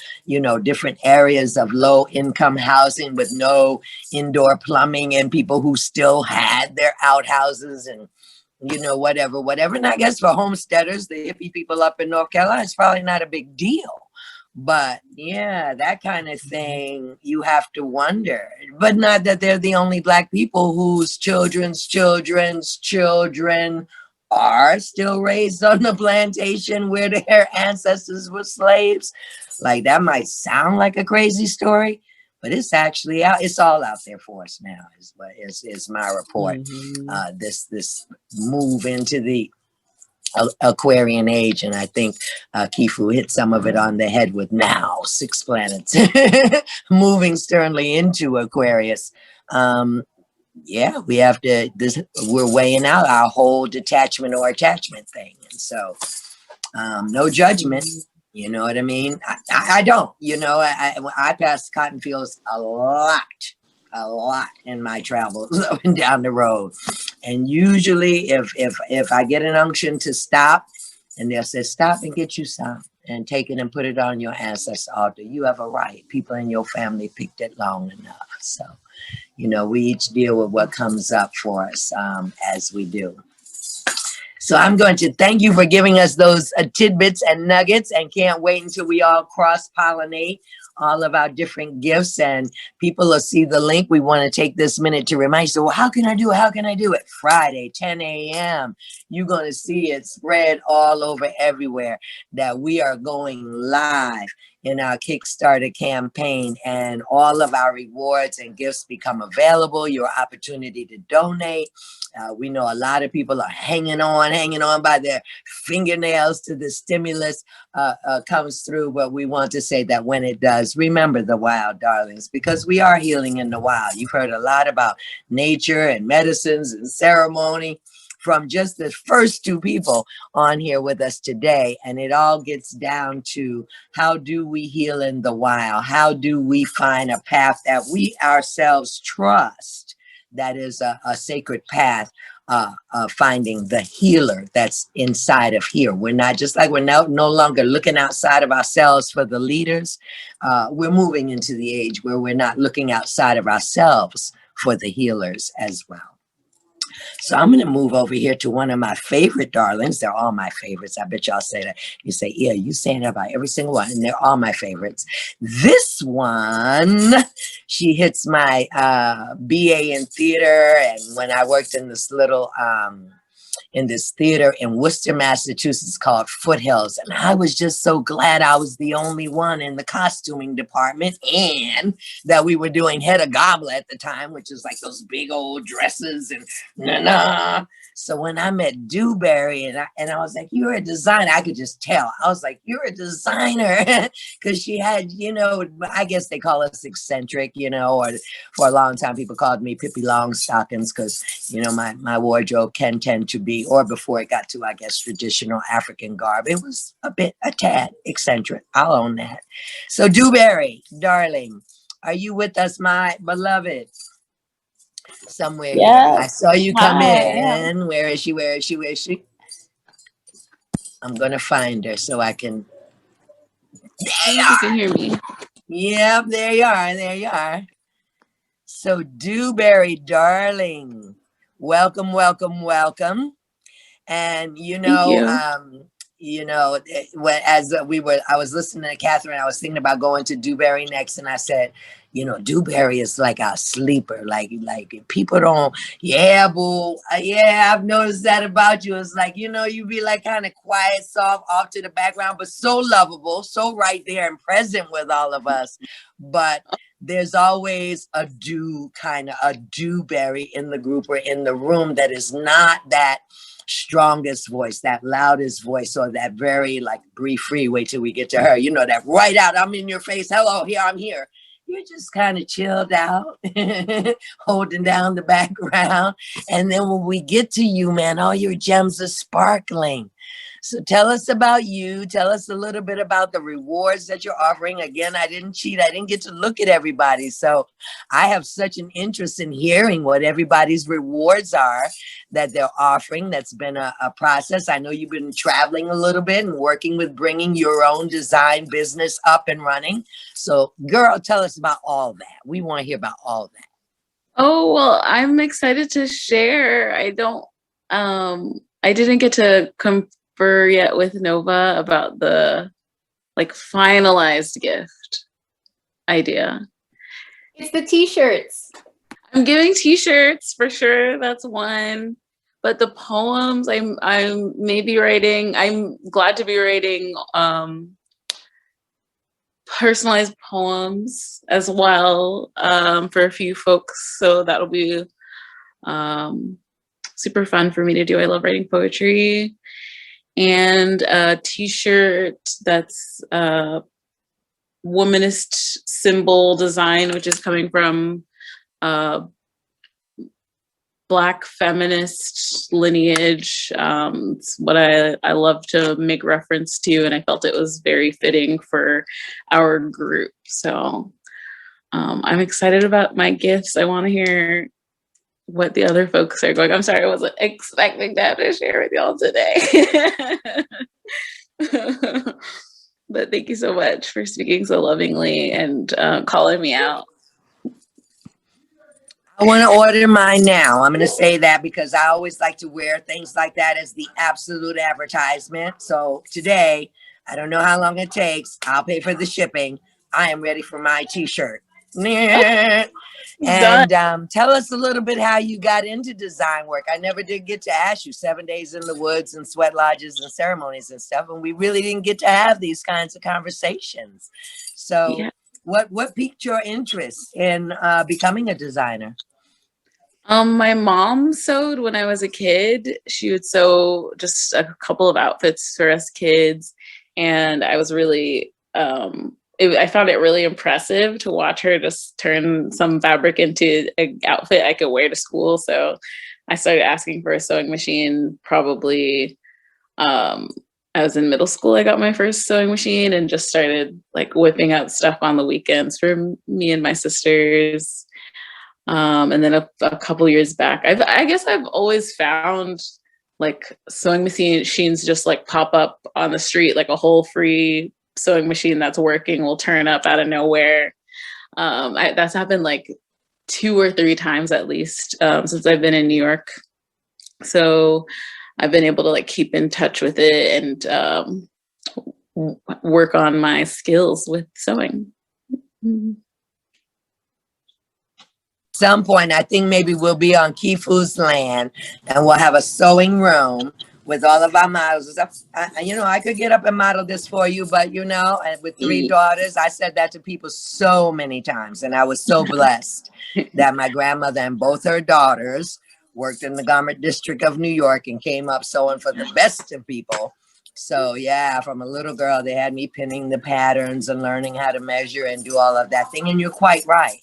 different areas of low income housing with no indoor plumbing, and people who still had their outhouses and whatever. And I guess for homesteaders, the hippie people up in North Carolina, it's probably not a big deal. But yeah, that kind of thing, you have to wonder. But not that they're the only Black people whose children's children are still raised on the plantation where their ancestors were slaves. Like, that might sound like a crazy story, but it's actually out. It's all out there for us now. Is my report. This move into the Aquarian age, and I think Kifu hit some of it on the head with now 6 planets moving sternly into Aquarius. We have to. We're weighing out our whole detachment or attachment thing, and so no judgment. You know what I mean? I don't. I pass cotton fields a lot in my travels up and down the road, and usually if I get an unction to stop, and they'll say stop and get you some and take it and put it on your ancestor altar, you have a right. People in your family picked it long enough, so we each deal with what comes up for us as we do. So I'm going to thank you for giving us those tidbits and nuggets, and can't wait until we all cross-pollinate all of our different gifts, and people will see the link. We want to take this minute to remind you, so how can I do it? How can I do it? Friday, 10 a.m. You're going to see it spread all over everywhere that we are going live in our Kickstarter campaign, and all of our rewards and gifts become available. Your opportunity to donate. We know a lot of people are hanging on by their fingernails to the stimulus comes through, but we want to say that when it does, remember the wild, darlings, because we are healing in the wild. You've heard a lot about nature and medicines and ceremony from just the first 2 people on here with us today. And it all gets down to, how do we heal in the wild? How do we find a path that we ourselves trust, that is a sacred path, finding the healer that's inside of here. We're not just like, we're no longer looking outside of ourselves for the leaders. We're moving into the age where we're not looking outside of ourselves for the healers as well. So I'm going to move over here to one of my favorite darlings. They're all my favorites. I bet y'all say that. You say, yeah, you saying that about every single one. And they're all my favorites. This one, she hits my BA in theater. And when I worked in this little in this theater in Worcester, Massachusetts called Foothills. And I was just so glad I was the only one in the costuming department, and that we were doing Hedda Gabler at the time, which is like those big old dresses and na-na. So when I met Dewberry and I was like, you're a designer, I could just tell. I was like, you're a designer. Because she had, you know, I guess they call us eccentric, you know, or for a long time people called me Pippi Longstockings because, you know, my wardrobe can tend to be country, or before it got to, I guess, traditional African garb. It was a tad eccentric. I'll own that. So Dewberry, darling, are you with us, my beloved? Somewhere here. I Yes. saw you come Hi, I am. in. Where is she? Where is she? Where is she? I'm going to find her so I can. You can hear me. Yep, there you are. There you are. So Dewberry, darling, welcome, welcome, welcome. And Thank you. I was listening to Catherine, I was thinking about going to Dewberry next, and I said, Dewberry is like a sleeper. Like people don't, yeah, boo, yeah, I've noticed that about you. It's like, you be like kind of quiet, soft, off to the background, but so lovable, so right there and present with all of us. But there's always a Dewberry in the group or in the room that is not that strongest voice, that loudest voice, or that very like breathe free, wait till we get to her, that right out, I'm in your face, hello, here, I'm here. You're just kind of chilled out, holding down the background. And then when we get to you, man, all your gems are sparkling. So tell us about you. Tell us a little bit about the rewards that you're offering. Again, I didn't cheat. I didn't get to look at everybody. So I have such an interest in hearing what everybody's rewards are that they're offering. That's been a process. I know you've been traveling a little bit and working with bringing your own design business up and running. So girl, tell us about all that. We want to hear about all that. Oh, well, I'm excited to share. I didn't get to confer yet with Nova about the finalized gift idea. It's the t-shirts. I'm giving t-shirts for sure. That's one. But the poems I'm maybe writing, I'm glad to be writing personalized poems as well for a few folks. So that'll be super fun for me to do. I love writing poetry. And a t-shirt that's womanist symbol design, which is coming from Black feminist lineage. It's what I love to make reference to, and I felt it was very fitting for our group. So I'm excited about my gifts. I want to hear what the other folks are going. I'm sorry, I wasn't expecting to have to share with y'all today. But thank you so much for speaking so lovingly and calling me out. I want to order mine now. I'm going to say that because I always like to wear things like that as the absolute advertisement. So today, I don't know how long it takes. I'll pay for the shipping. I am ready for my t-shirt. And tell us a little bit how you got into design work. I never did get to ask you. 7 days in the woods and sweat lodges and ceremonies and stuff. And we really didn't get to have these kinds of conversations. So yeah. What piqued your interest in becoming a designer? My mom sewed when I was a kid. She would sew just a couple of outfits for us kids. And I was really, I found it really impressive to watch her just turn some fabric into an outfit I could wear to school. So I started asking for a sewing machine probably, I was in middle school. I got my first sewing machine and just started whipping out stuff on the weekends for me and my sisters. And then a couple years back, I guess I've always found sewing machines just pop up on the street, a whole free sewing machine that's working will turn up out of nowhere. That's happened 2 or 3 times at least since I've been in New York. So I've been able to keep in touch with it and work on my skills with sewing. Mm-hmm. Some point, I think maybe we'll be on Kifu's land and we'll have a sewing room with all of our models. I could get up and model this for you, but and with 3 daughters, I said that to people so many times. And I was so blessed that my grandmother and both her daughters worked in the garment district of New York and came up sewing for the best of people. So yeah, from a little girl, they had me pinning the patterns and learning how to measure and do all of that thing. And you're quite right.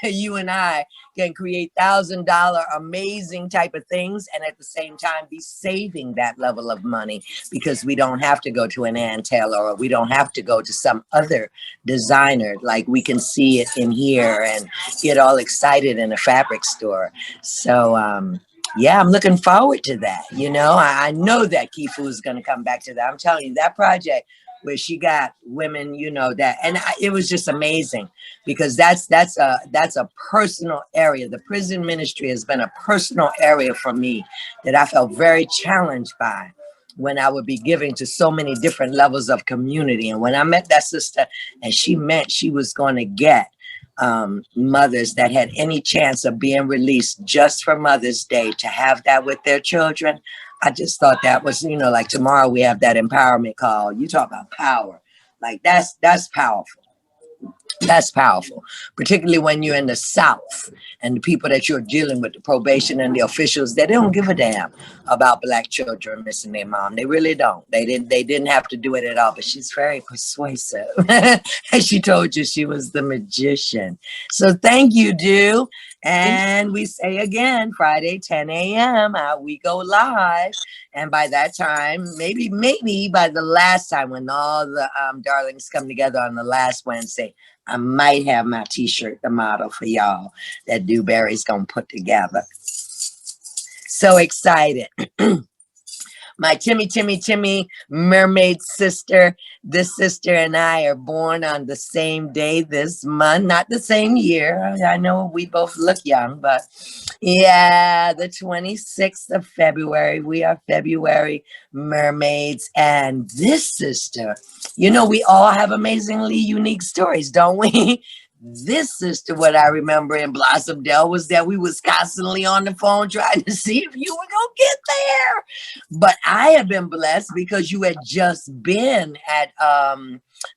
You and I can create $1,000 amazing type of things, and at the same time be saving that level of money because we don't have to go to an Ann Taylor, or we don't have to go to some other designer. Like we can see it in here and get all excited in a fabric store. So yeah, I'm looking forward to that. You know, I know that Kifu is going to come back to that. I'm telling you, that project where she got women, you know, that, and it was just amazing because that's a personal area. The prison ministry has been a personal area for me that I felt very challenged by when I would be giving to so many different levels of community. And when I met that sister, and she meant she was going to get mothers that had any chance of being released just for Mother's Day to have that with their children. I just thought that was, you know, like tomorrow we have that empowerment call. You talk about power. Like that's powerful. That's powerful, particularly when you're in the South and the people that you're dealing with, the probation and the officials, they don't give a damn about Black children missing their mom. They really don't. They didn't have to do it at all, but she's very persuasive. And she told you she was the magician. So thank you, Do. And we say again, Friday, 10 a.m., we go live. And by that time, maybe by the last time when all the darlings come together on the last Wednesday, I might have my t-shirt, the model for y'all that Dewberry's gonna put together. So excited. My Timmie mermaid sister. This sister and I are born on the same day this month, not the same year. I know we both look young, but yeah, the 26th of February. We are February mermaids. And this sister, you know, we all have amazingly unique stories, don't we? This sister, what I remember in Blossomdale was that we was constantly on the phone trying to see if you were gonna get there. But I have been blessed because you had just been at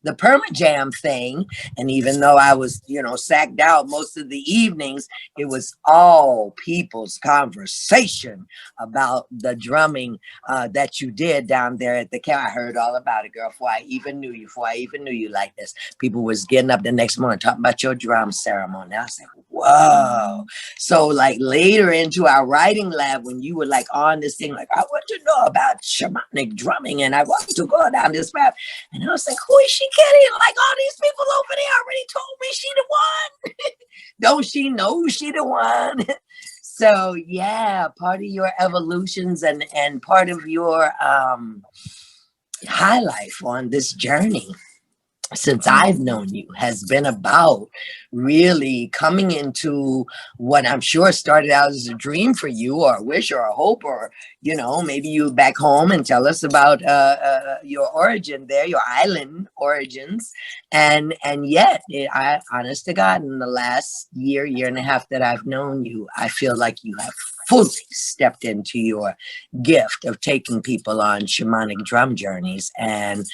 the Permajam thing. And even though I was, you know, sacked out most of the evenings, it was all people's conversation about the drumming that you did down there at the camp. I heard all about it, girl, before I even knew you like this. People was getting up the next morning talking about your drum ceremony. I was like, whoa. So like later into our writing lab, when you were like on this thing, like, I want to know about shamanic drumming and I want to go down this path. And I was like, who is she kidding? Like all these people over there already told me she the one. Don't she know she the one? So yeah, part of your evolutions and part of your high life on this journey since I've known you has been about really coming into what I'm sure started out as a dream for you, or a wish, or a hope, or, you know, maybe you back home and tell us about your origin there, your island origins. And yet, I, honest to God, in the last year and a half that I've known you, I feel like you have fully stepped into your gift of taking people on shamanic drum journeys. And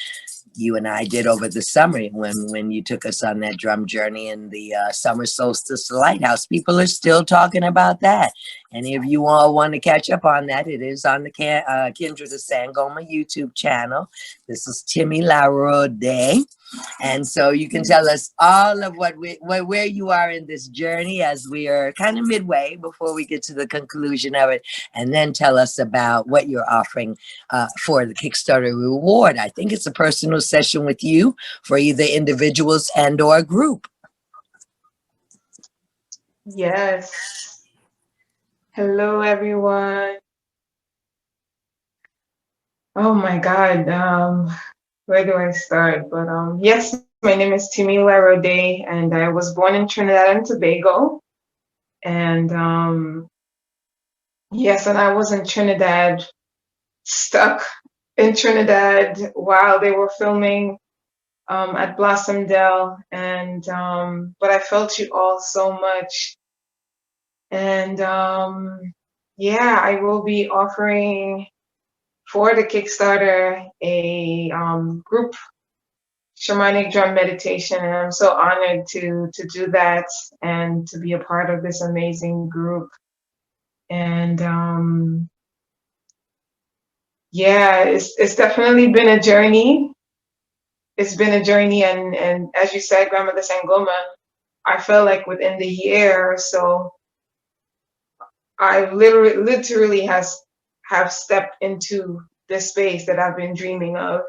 you and I did over the summer when you took us on that drum journey in the summer solstice lighthouse. People are still talking about that. Any of you all want to catch up on that? It is on the Kindred of Sangoma YouTube channel. This is Timmie Larode. And so you can tell us all of where you are in this journey as we are kind of midway before we get to the conclusion of it. And then tell us about what you're offering for the Kickstarter reward. I think it's a personal session with you for either individuals and or group. Yes. Hello, everyone. Oh my God. Where do I start? But yes, my name is Timmie Larode, and I was born in Trinidad and Tobago. And yes, and I was in Trinidad, stuck in Trinidad while they were filming at Blossomdale. And but I felt you all so much. And yeah, I will be offering for the Kickstarter a group shamanic drum meditation, and I'm so honored to do that and to be a part of this amazing group. And yeah, it's definitely been a journey. It's been a journey, and as you said, Grandmother Sangoma, I feel like within the year or so, I literally have stepped into this space that I've been dreaming of,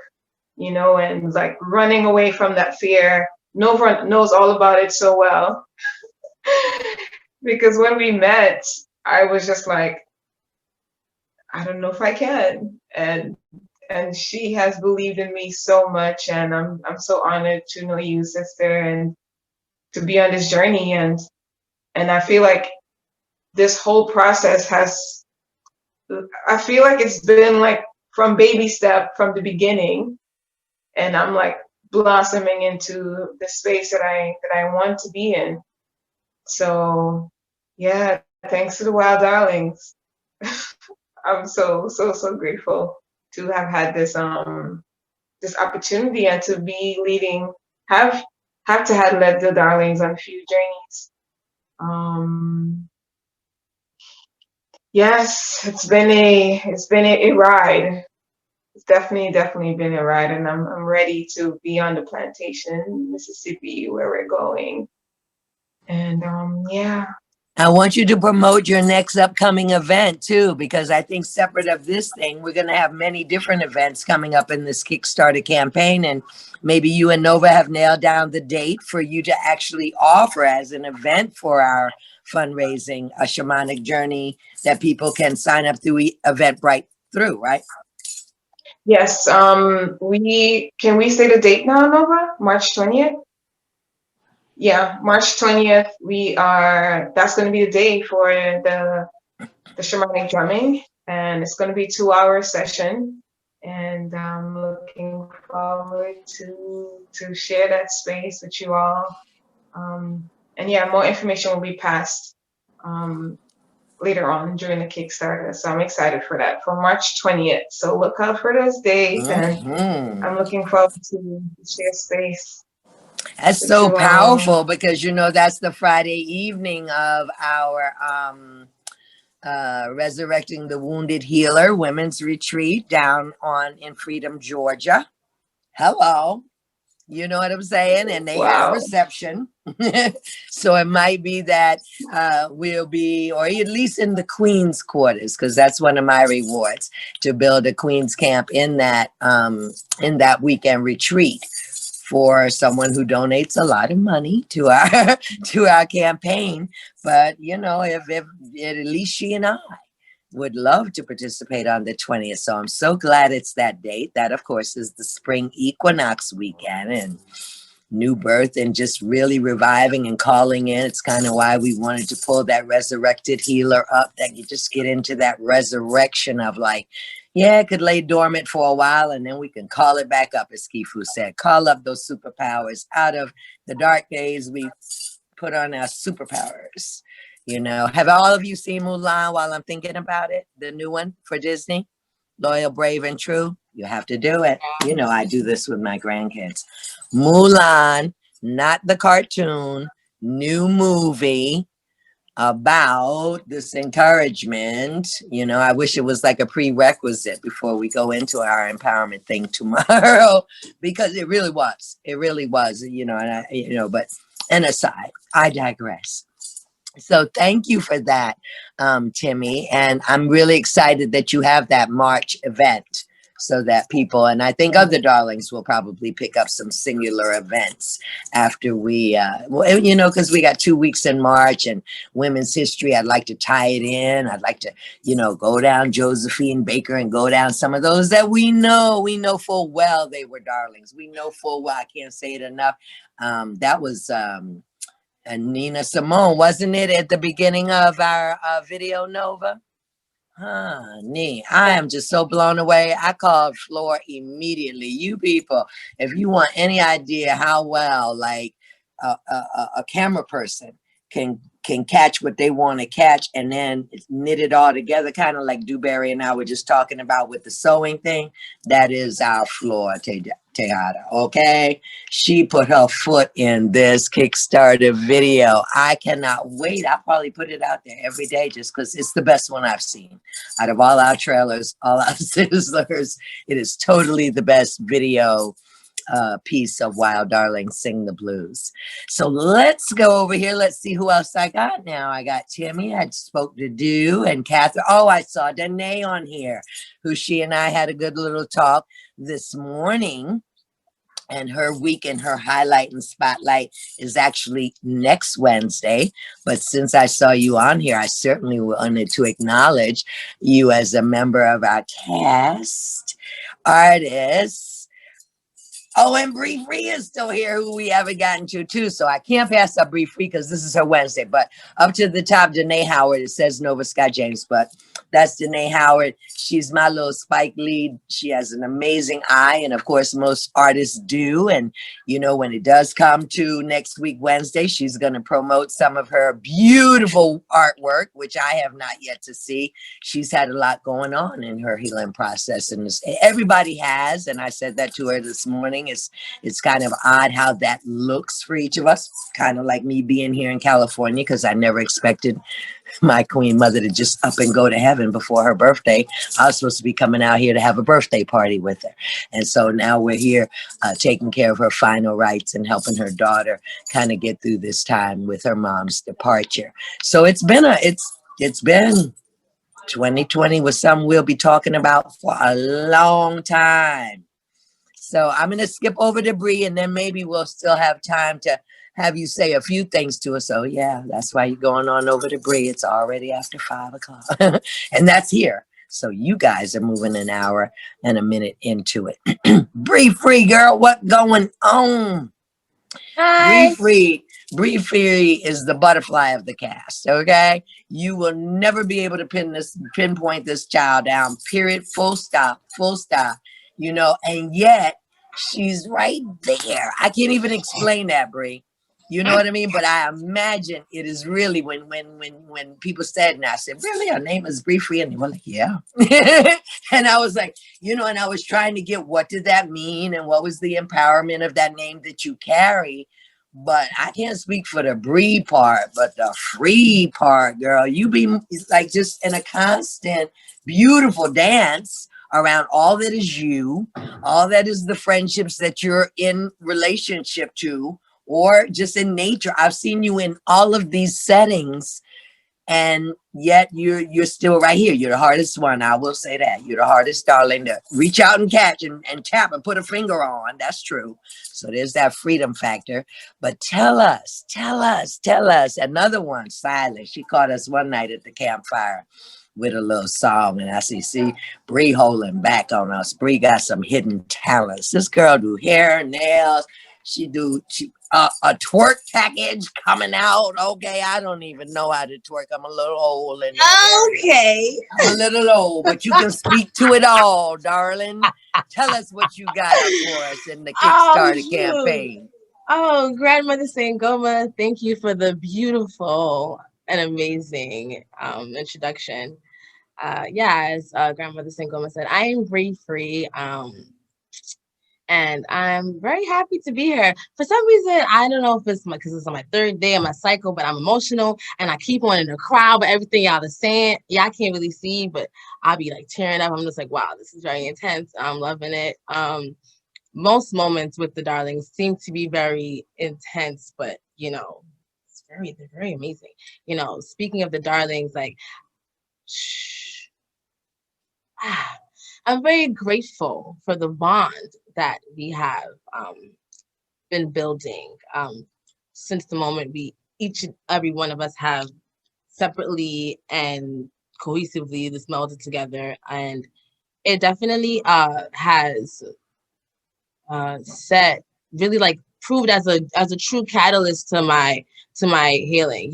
you know, and like running away from that fear. Nova knows all about it so well because when we met, I was just like, I don't know if I can, and she has believed in me so much, and I'm so honored to know you, sister, and to be on this journey, and I feel like this whole process has, I feel like it's been like from baby step from the beginning, and I'm like blossoming into the space that I want to be in. So yeah, thanks to the Wild Darlings. I'm so grateful to have had this opportunity and to be leading, have to have led the Darlings on a few journeys. Yes, it's been a ride. It's definitely been a ride, and I'm ready to be on the plantation, Mississippi, where we're going. And yeah. I want you to promote your next upcoming event too, because I think separate of this thing, we're going to have many different events coming up in this Kickstarter campaign. And maybe you and Nova have nailed down the date for you to actually offer as an event for our fundraising, a shamanic journey that people can sign up through Eventbrite through, right? Yes. We say the date now, Nova? March 20th? Yeah, March 20th. That's going to be the day for the shamanic drumming, and it's going to be a 2-hour session, and I'm looking forward to share that space with you all. And yeah, more information will be passed later on during the Kickstarter, so I'm excited for that, for March 20th. So look out for those dates, and I'm looking forward to share space. That's so powerful because, you know, that's the Friday evening of our Resurrecting the Wounded Healer Women's Retreat down in Freedom, Georgia. Hello. You know what I'm saying? And they have reception. So it might be that we'll be, or at least in the Queen's quarters, because that's one of my rewards, to build a Queen's camp in that weekend retreat for someone who donates a lot of money to our campaign. But you know, if at least she and I would love to participate on the 20th. So I'm so glad it's that date. That, of course, is the spring equinox weekend and new birth and just really reviving and calling in. It's kind of why we wanted to pull that resurrected healer up, that you just get into that resurrection of like, yeah, it could lay dormant for a while and then we can call it back up, as Kifu said. Call up those superpowers out of the dark days. We put on our superpowers. You know, have all of you seen Mulan while I'm thinking about it? The new one for Disney? Loyal, Brave, and True? You have to do it. You know, I do this with my grandkids. Mulan, not the cartoon, new movie about this encouragement. You know, I wish it was like a prerequisite before we go into our empowerment thing tomorrow, because it really was, you know, and but an aside, I digress. So thank you for that, Timmie. And I'm really excited that you have that March event so that people, and I think other darlings will probably pick up some singular events after we, you know, because we got 2 weeks in March and Women's History. I'd like to tie it in. I'd like to, you know, go down Josephine Baker and go down some of those that we know full well they were darlings. We know full well, I can't say it enough. That was, and Nina Simone, wasn't it, at the beginning of our video, Nova? Honey, I am just so blown away. I called Floor immediately. You people, if you want any idea how well, like, a camera person can can catch what they want to catch and then knit it all together, kind of like Dewberry and I were just talking about with the sewing thing. That is our Flor Tejada, okay? She put her foot in this Kickstarter video. I cannot wait. I'll probably put it out there every day just because it's the best one I've seen. Out of all our trailers, all our sizzlers, it is totally the best video piece of Wild Darling Sing the Blues. So let's go over here. Let's see who else I got now. I got Timmie. I spoke to Dew and Catherine. Oh, I saw Danae on here, who she and I had a good little talk this morning. And her week and her highlight and spotlight is actually next Wednesday. But since I saw you on here, I certainly wanted to acknowledge you as a member of our cast, artists. Oh, and Bree Free is still here, who we haven't gotten to too. So I can't pass up Bree Free because this is her Wednesday. But up to the top, Danae Howard, it says Nova Scott James, but that's Danae Howard. She's my little Spike lead. She has an amazing eye. And of course, most artists do. And, you know, when it does come to next week, Wednesday, she's going to promote some of her beautiful artwork, which I have not yet to see. She's had a lot going on in her healing process. And everybody has. And I said that to her this morning. It's kind of odd how that looks for each of us, kind of like me being here in California, because I never expected my queen mother to just up and go to heaven before her birthday. I was supposed to be coming out here to have a birthday party with her. And so now we're here taking care of her final rites and helping her daughter kind of get through this time with her mom's departure. So it's been 2020 was something we'll be talking about for a long time. So I'm going to skip over to Bree, and then maybe we'll still have time to have you say a few things to us. So yeah, that's why you're going on over to Bree. It's already after 5 o'clock and that's here. So you guys are moving an hour and a minute into it. Bree Free, girl, what going on? Hi. Bree Free is the butterfly of the cast, okay? You will never be able to pinpoint this child down, period, full stop. You know, and yet she's right there. I can't even explain that, Bree. You know what I mean? But I imagine it is really when people said, and I said, really, her name is Bree Free? And they were like, yeah. And I was like, you know, and I was trying to get what did that mean? And what was the empowerment of that name that you carry? But I can't speak for the Bree part, but the free part, girl, you be like just in a constant, beautiful dance around all that is you, all that is the friendships that you're in relationship to, or just in nature. I've seen you in all of these settings, and yet you're still right here. You're the hardest one. I will say that. You're the hardest, darling, to reach out and catch and tap and put a finger on. That's true. So there's that freedom factor. But tell us. Another one, Silas. She caught us one night at the campfire with a little song, and I see Bree holding back on us. Bree got some hidden talents. This girl do hair, nails. She a twerk package coming out. Okay, I don't even know how to twerk. I'm a little old. Okay. I'm a little old, but you can speak to it all, darling. Tell us what you got for us in the Kickstarter campaign. Oh, Grandmother Sangoma, thank you for the beautiful and amazing introduction. As Grandmother Sangoma said, I am Bree Free. And I'm very happy to be here. For some reason, I don't know if it's because it's on my 3rd day of my cycle, but I'm emotional and I keep wanting to cry. But everything y'all are saying, I can't really see, but I'll be like tearing up. I'm just like, wow, this is very intense. I'm loving it. Most moments with the darlings seem to be very intense, but they're very amazing. Speaking of the darlings, like, I'm very grateful for the bond that we have been building since the moment each and every one of us have separately and cohesively just melded together. And it definitely has proved as a true catalyst to my healing.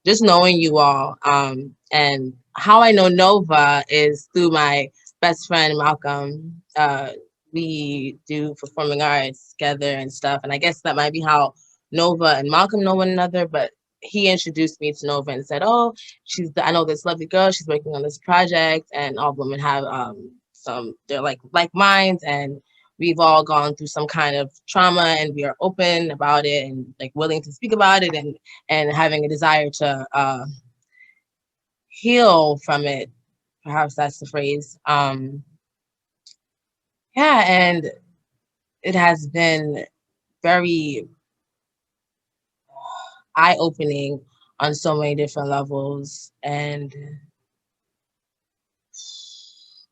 Just knowing you all, and how I know Nova is through my best friend Malcolm. We do performing arts together and stuff, and I guess that might be how Nova and Malcolm know one another. But he introduced me to Nova and said, "Oh, I know this lovely girl. She's working on this project, and all women have they're like minds, and we've all gone through some kind of trauma, and we are open about it, and like willing to speak about it, and having a desire to heal from it. Perhaps that's the phrase. Yeah, and it has been very eye-opening on so many different levels, and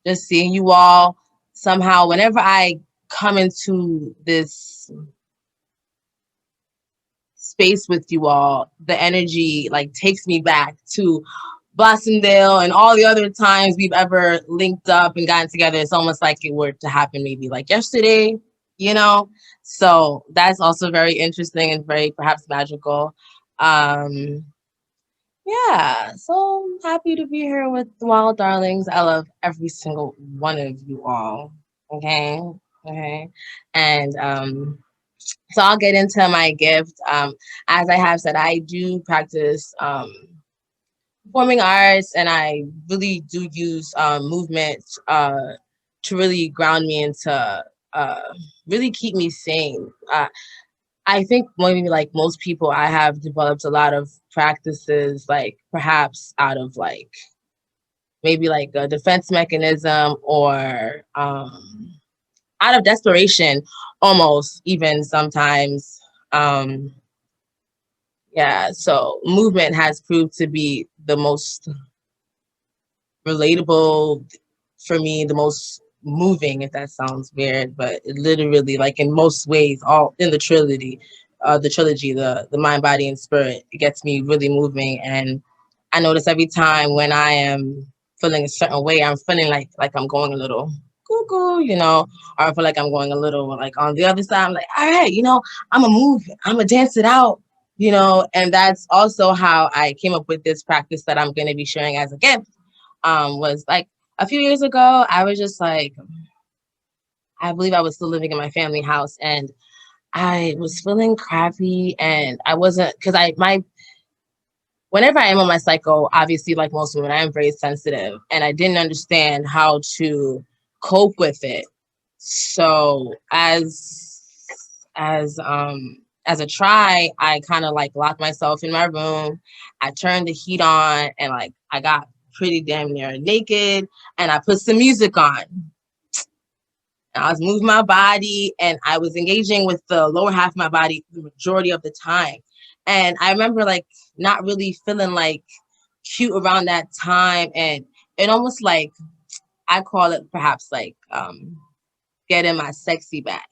just seeing you all somehow, whenever I come into this space with you all, the energy like takes me back to Blossomdale and all the other times we've ever linked up and gotten together. It's almost like it were to happen maybe like yesterday, you know? So that's also very interesting and very perhaps magical. Yeah, so I'm happy to be here with the Wild Darlings. I love every single one of you all. Okay. Okay. And so I'll get into my gift. As I have said, I do practice performing arts, and I really do use movement to really ground me and to really keep me sane. I think maybe like most people, I have developed a lot of practices, like perhaps out of like maybe like a defense mechanism or out of desperation, almost even sometimes. Yeah, so movement has proved to be the most relatable for me, the most moving, if that sounds weird, but it literally, like in most ways, all in the trilogy, the mind, body, and spirit, it gets me really moving. And I notice every time when I am feeling a certain way, I'm feeling like I'm going a little cuckoo, you know, or I feel like I'm going a little like on the other side. I'm like, all right, you know, I'm gonna move, I'm gonna dance it out, you know. And that's also how I came up with this practice that I'm gonna be sharing as a gift. Was like a few years ago, I was just like, I believe I was still living in my family house, and I was feeling crappy, and I wasn't, because whenever I am on my cycle, obviously, like most women, I am very sensitive, and I didn't understand how to cope with it. So as a try, I kind of like locked myself in my room. I turned the heat on, and like I got pretty damn near naked, and I put some music on. And I was moving my body, and I was engaging with the lower half of my body the majority of the time. And I remember like not really feeling like cute around that time, and it almost like, I call it perhaps like getting my sexy back.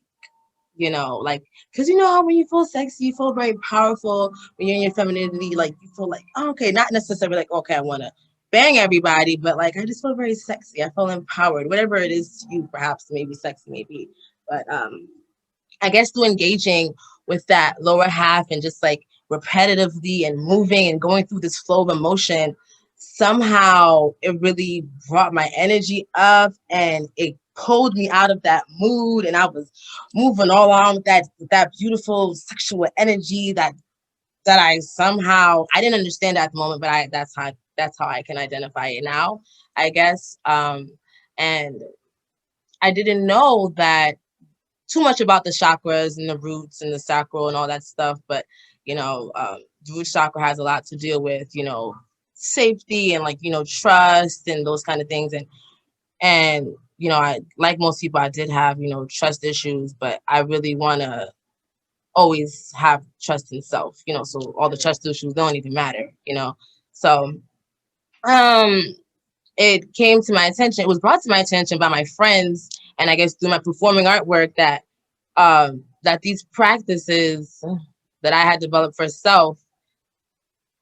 You know, like, because you know how when you feel sexy, you feel very powerful. When you're in your femininity, like you feel like, oh, okay, not necessarily like, okay, I want to bang everybody, but like I just feel very sexy. I feel empowered, whatever it is to you, perhaps maybe sexy, maybe. But I guess through engaging with that lower half and just like repetitively and moving and going through this flow of emotion, somehow it really brought my energy up, and it pulled me out of that mood, and I was moving all on with that beautiful sexual energy that I somehow, I didn't understand at the moment, but that's how I can identify it now, I guess. And I didn't know that too much about the chakras and the roots and the sacral and all that stuff, but you know, the root chakra has a lot to deal with, you know, safety and like, you know, trust and those kind of things. And you know, I, like most people, I did have, you know, trust issues, but I really want to always have trust in self, you know, so all the trust issues don't even matter, you know. So it came to my attention, it was brought to my attention by my friends, and I guess through my performing artwork, that that these practices that I had developed for self,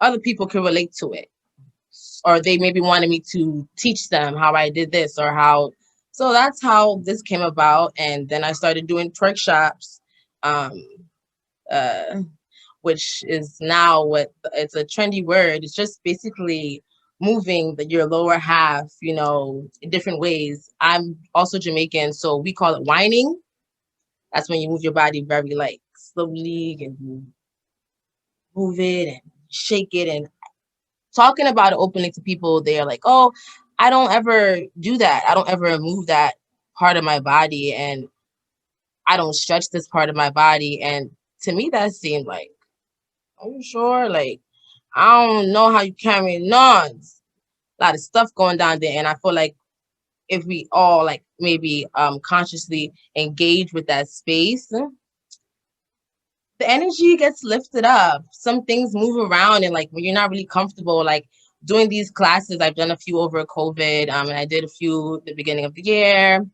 other people can relate to it, or they maybe wanted me to teach them how I did this or how. So that's how this came about. And then I started doing workshops, which is now what it's a trendy word. It's just basically moving your lower half, you know, in different ways. I'm also Jamaican, so we call it whining. That's when you move your body very like slowly, and you move it and shake it. And talking about it openly to people, they're like, oh, I don't ever do that. I don't ever move that part of my body, and I don't stretch this part of my body. And to me, that seemed like, are you sure? Like, I don't know how you carrying on. A lot of stuff going down there. And I feel like if we all like maybe consciously engage with that space, the energy gets lifted up. Some things move around, and like when you're not really comfortable, like doing these classes, I've done a few over COVID, and I did a few at the beginning of the year.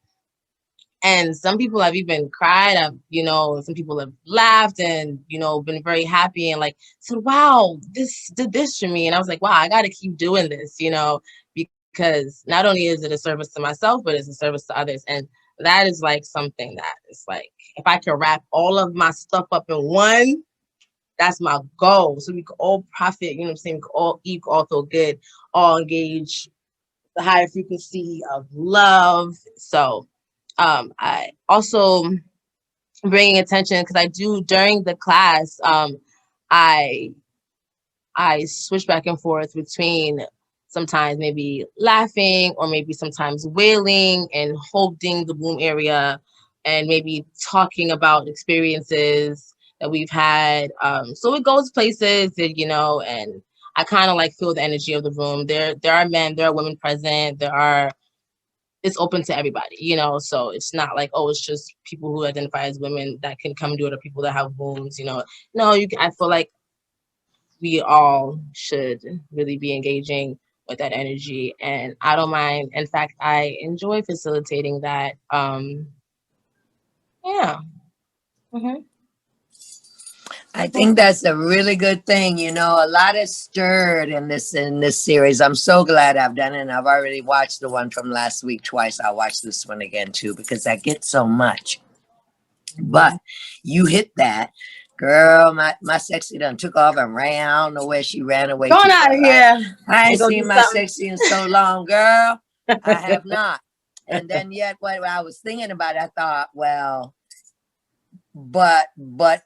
And some people have even cried, some people have laughed and, been very happy and like said, wow, this did this for me. And I was like, wow, I got to keep doing this, because not only is it a service to myself, but it's a service to others. And that is like something that is like, if I can wrap all of my stuff up in one, that's my goal. So we can all profit, we can all eat, all feel good, all engage the higher frequency of love. So I also bringing attention, because I do during the class, I switch back and forth between sometimes maybe laughing or maybe sometimes wailing and holding the womb area and maybe talking about experiences that we've had. So it goes places that, and I kind of like feel the energy of the room. There are men, there are women present, it's open to everybody, so it's not like, oh, it's just people who identify as women that can come do it, or people that have wombs, No, I feel like we all should really be engaging with that energy, and I don't mind. In fact, I enjoy facilitating that. Yeah. Mm-hmm. I think that's a really good thing. A lot is stirred in this series. I'm so glad I've done it. And I've already watched the one from last week twice. I'll watch this one again too, because I get so much. But you hit that. Girl, my sexy done took off and ran. I don't know where she ran away. Going out of here. I ain't seen my sexy in so long, girl. I have not. And then yet what I was thinking about, I thought, well, but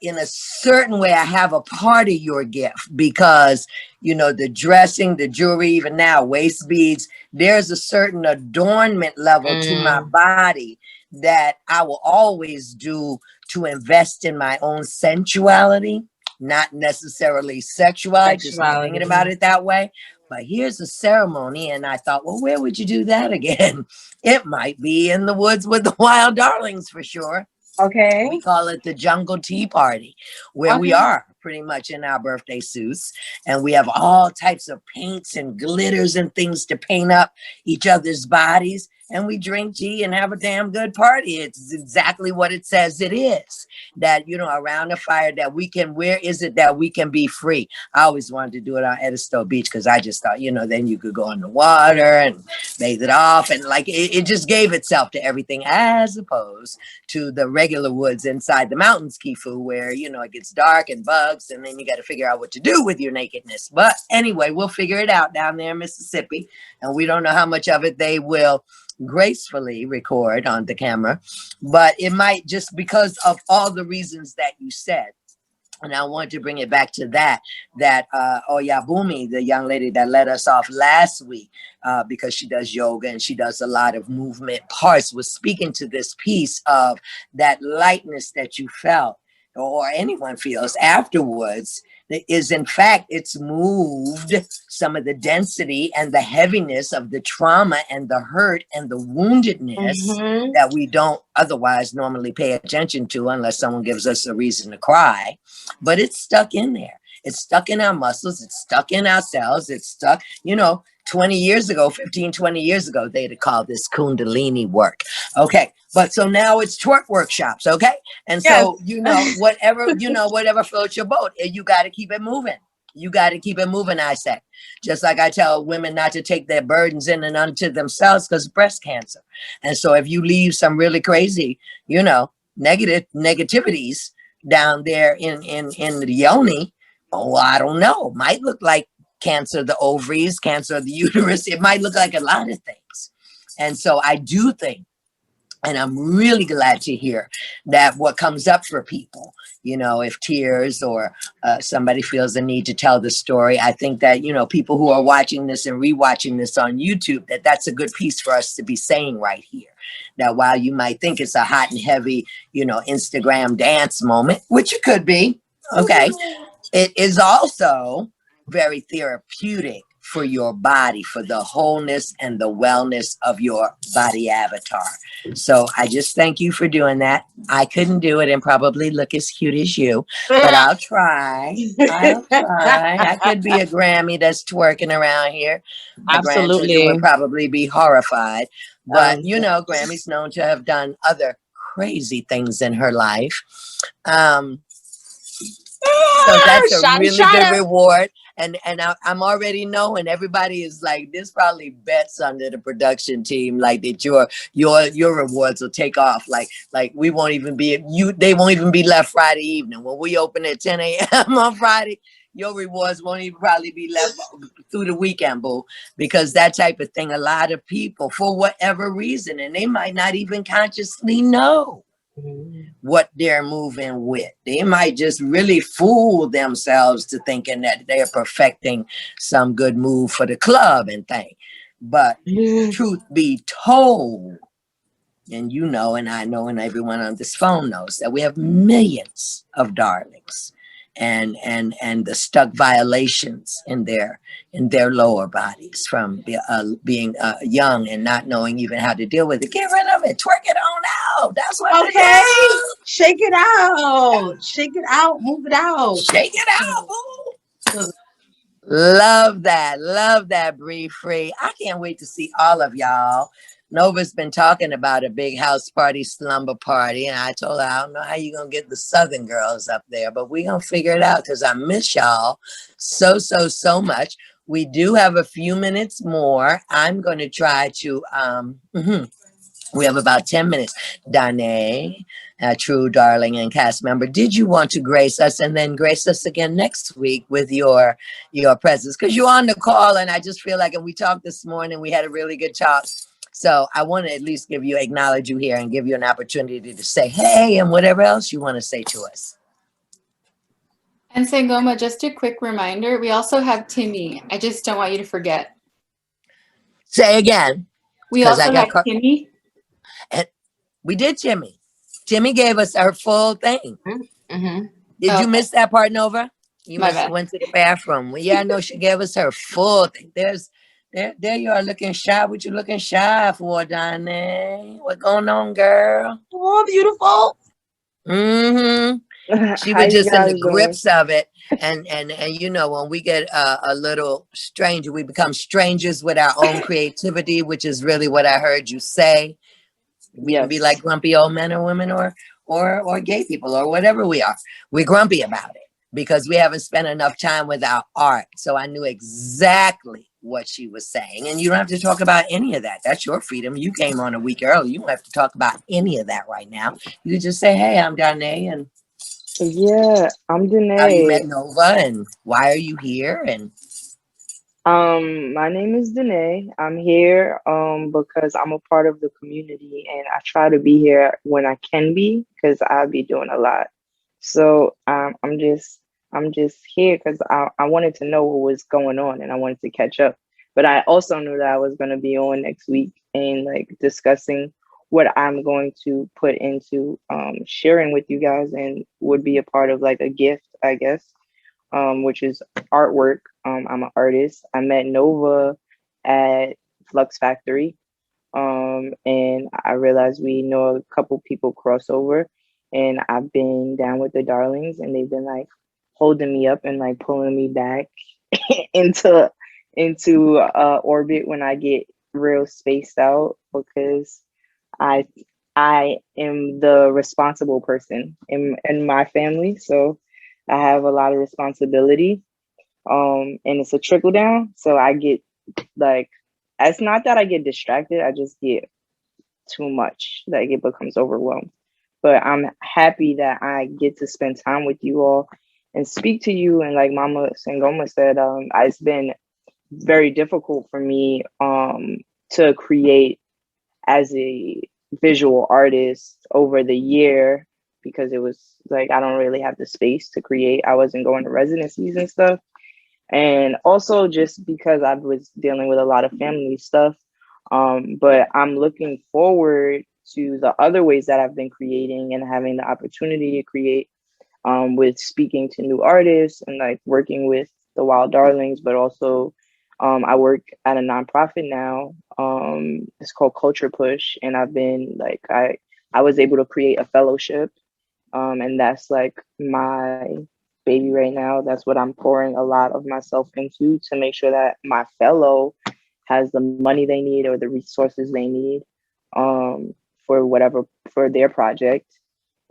in a certain way, I have a part of your gift, because the dressing, the jewelry, even now waist beads, there's a certain adornment level to my body that I will always do to invest in my own sensuality, not necessarily sexuality, just thinking about it that way. But here's a ceremony, and I thought, well, where would you do that again? It might be in the woods with the wild darlings for sure. Okay. We call it the jungle tea party, where we are pretty much in our birthday suits, and we have all types of paints and glitters and things to paint up each other's bodies, and we drink tea and have a damn good party. It's exactly what it says it is. That, around the fire, that we can, where is it that we can be free? I always wanted to do it on Edisto Beach, because I just thought, then you could go in the water and bathe it off, and like it just gave itself to everything, as opposed to the regular woods inside the mountains, Kifu, where it gets dark and bugs, and then you got to figure out what to do with your nakedness. But anyway, we'll figure it out down there in Mississippi, and we don't know how much of it they will gracefully record on the camera, but it might, just because of all the reasons that you said. And I want to bring it back to that Oyabumi, the young lady that let us off last week, because she does yoga and she does a lot of movement parts, was speaking to this piece of that lightness that you felt, or anyone feels afterwards, is in fact, it's moved some of the density and the heaviness of the trauma and the hurt and the woundedness that we don't otherwise normally pay attention to, unless someone gives us a reason to cry. But it's stuck in there. It's stuck in our muscles. It's stuck in our cells. It's stuck, 20 years ago, 15, 20 years ago, they'd have called this Kundalini work. Okay. But so now it's twerk workshops. Okay. And so, whatever floats your boat, you got to keep it moving. You got to keep it moving, I say. Just like I tell women not to take their burdens in and unto themselves, because breast cancer. And so if you leave some really crazy, negativities down there in the yoni, I don't know, might look like cancer of the ovaries, cancer of the uterus. It might look like a lot of things. And so I do think And I'm really glad to hear that what comes up for people, you know, if tears or somebody feels the need to tell the story, I think that, you know, people who are watching this and rewatching this on YouTube, that that's a good piece for us to be saying right here. That while you might think it's a hot and heavy, you know, Instagram dance moment, which it could be, okay, it is also very therapeutic for your body, for the wholeness and the wellness of your body avatar. So I just thank you for doing that. I couldn't do it and probably look as cute as you, but I'll try. I'll try. I could be a Grammy that's twerking around here. My grandchildren would Absolutely. probably be horrified. But, you know, Grammy's known to have done other crazy things in her life. So that's a Shot really good shot. reward. And I'm already knowing everybody is like, this probably bets under the production team, like that your rewards will take off. Like we won't even be they won't even be left Friday evening. When we open at 10 a.m. on Friday, your rewards won't even probably be left through the weekend, boo. Because that type of thing, a lot of people, for whatever reason, and they might not even consciously know what they're moving with. They might just really fool themselves to thinking that they're perfecting some good move for the club and thing. But truth be told, and you know, and I know, and everyone on this phone knows that we have millions of darlings and the stuck violations in their lower bodies from being young and not knowing even how to deal with it. Get rid of it. Twerk it on out. That's what Okay. it is. Shake it out. Shake it out. Move it out. Shake it out. Boo. Love that. Love that, Bree Free. I can't wait to see all of y'all. Nova's been talking about a big house party, slumber party, and I told her, I don't know how you're going to get the Southern girls up there, but we're going to figure it out because I miss y'all so much. We do have a few minutes more. I'm going to try to, we have about 10 minutes. Danae, a true darling and cast member, did you want to grace us and then grace us again next week with your presence? Because you're on the call, and I just feel like, and we talked this morning, we had a really good talk. So I want to at least acknowledge you here and give you an opportunity to say, hey, and whatever else you want to say to us. And Sangoma, just a quick reminder, we also have Timmie. I just don't want you to forget. Say again. We also have Timmie. And we did Timmie. Timmie gave us her full thing. Mm-hmm. Did you miss that part, Nova? You My must have bad. went to the bathroom. Well, yeah, I know she gave us her full thing. There you are looking shy. What you looking shy for, Donnie? What going on, girl? Oh, beautiful. Mm-hmm. She How was you just in the guys doing? grips of it. And you know, when we get a little stranger, we become strangers with our own creativity, which is really what I heard you say. We can be Yes. like grumpy old men or women or gay people or whatever we are. We're grumpy about it because we haven't spent enough time with our art. So I knew exactly what she was saying. And you don't have to talk about any of that. That's your freedom. You came on a week early. You don't have to talk about any of that right now. You just say, hey, I'm Danae, and Yeah, I'm how you Danae. met Nova and why are you here? And My name is Danae. I'm here because I'm a part of the community and I try to be here when I can be because I'll be doing a lot. So I'm just here because I wanted to know what was going on and I wanted to catch up. But I also knew that I was going to be on next week and like discussing what I'm going to put into sharing with you guys and would be a part of like a gift, I guess, which is artwork. I'm an artist. I met Nova at Flux Factory, and I realized we know a couple people crossover, and I've been down with the Darlings, and they've been like holding me up and like pulling me back into orbit when I get real spaced out because I I am the responsible person in my family, so I have a lot of responsibility. And it's a trickle down. So I get like, it's not that I get distracted, I just get too much. Like it becomes overwhelmed. But I'm happy that I get to spend time with you all and speak to you. And like Mama Sangoma said, it's been very difficult for me to create as a visual artist over the year because it was like I don't really have the space to create. I wasn't going to residencies and stuff. And also just because I was dealing with a lot of family stuff. But I'm looking forward to the other ways that I've been creating and having the opportunity to create, with speaking to new artists and like working with the Wild Darlings, but also I work at a nonprofit now. It's called Culture Push, and I've been like I was able to create a fellowship, and that's like my baby right now. That's what I'm pouring a lot of myself into to make sure that my fellow has the money they need or the resources they need, for their project.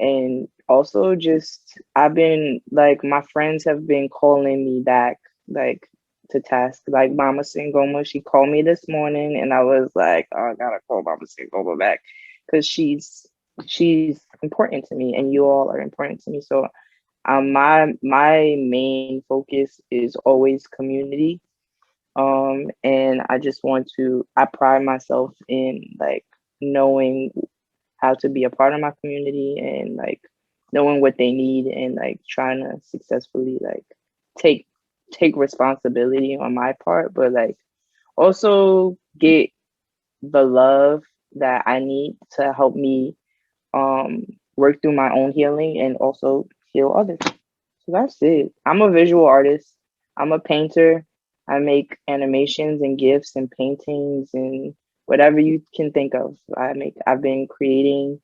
And also just I've been like my friends have been calling me back like to task. Like Mama Sangoma, she called me this morning and I was like, oh, I gotta call Mama Sangoma back because she's important to me and you all are important to me. So my main focus is always community. And I pride myself in like knowing how to be a part of my community and like knowing what they need and like trying to successfully like take responsibility on my part, but like also get the love that I need to help me work through my own healing and also heal others. So that's it. I'm a visual artist. I'm a painter. I make animations and gifs and paintings and whatever you can think of. I've been creating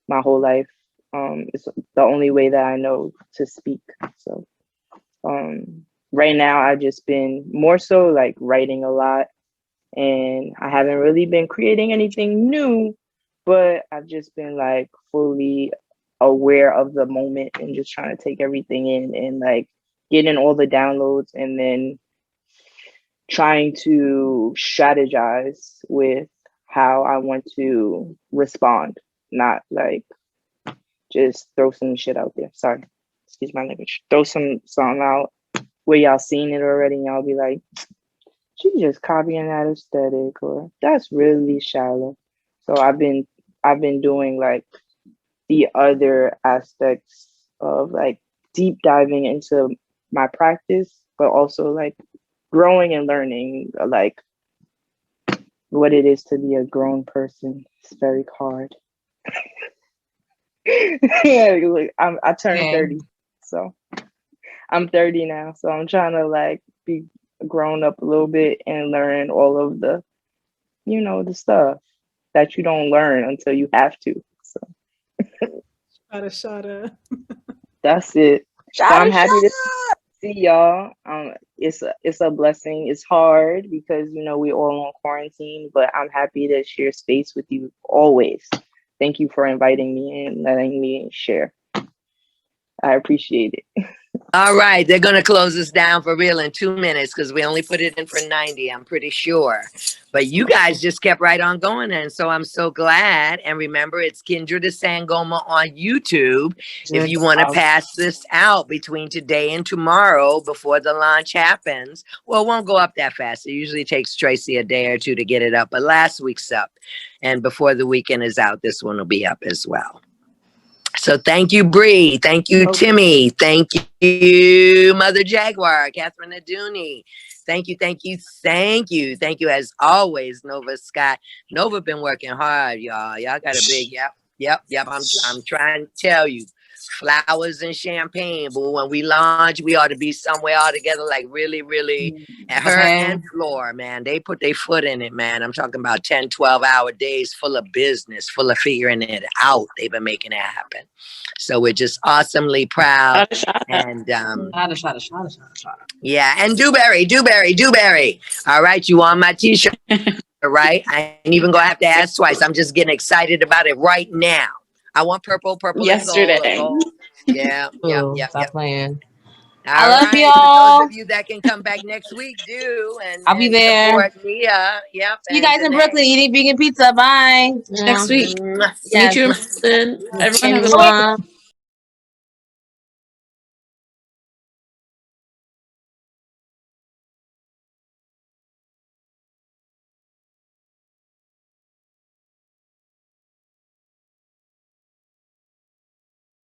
my whole life. It's the only way that I know to speak. So right now I've just been more so like writing a lot, and I haven't really been creating anything new, but I've just been like fully aware of the moment and just trying to take everything in and like getting all the downloads and then trying to strategize with how I want to respond, not like just throw some shit out there. Sorry, excuse my language. Throw some song out where y'all seen it already and y'all be like, she just copying that aesthetic, or that's really shallow. So I've been doing like the other aspects of like deep diving into my practice, but also like growing and learning like what it is to be a grown person. It's very hard. I turned 30, so I'm 30 now. So I'm trying to like be grown up a little bit and learn all of the, the stuff that you don't learn until you have to. So Shada. That's it. So I'm happy to see y'all. It's a blessing. It's hard because we all on quarantine, but I'm happy to share space with you always. Thank you for inviting me and letting me share. I appreciate it. All right, they're going to close us down for real in 2 minutes because we only put it in for 90, I'm pretty sure. But you guys just kept right on going, and so I'm so glad. And remember, it's Kindred to Sangoma on YouTube. If you want to pass this out between today and tomorrow before the launch happens, well, it won't go up that fast. It usually takes Tracy a day or two to get it up, but last week's up. And before the weekend is out, this one will be up as well. So thank you, Bree. Thank you, Timmie. Thank you, Mother Jaguar, Catherine Aduni. Thank you as always, Nova Scott. Nova been working hard, y'all. Y'all got a big yep. I'm trying to tell you, flowers and champagne. But when we launch, we ought to be somewhere all together, like really, really. And her and Floor, man, they put their foot in it, man. I'm talking about 10, 12-hour days full of business, full of figuring it out. They've been making it happen. So we're just awesomely proud. And yeah, and Dewberry. All right, you on my t-shirt, right? I ain't even gonna have to ask twice. I'm just getting excited about it right now. I want purple yesterday. and gold. Yeah. Stop playing. I love y'all. For those of you that can come back next week, do. And I'll be there. Support Mia. Yep. See you guys in Brooklyn eating vegan pizza. Bye. Next week. Yes. Meet you in Boston. Everyone have a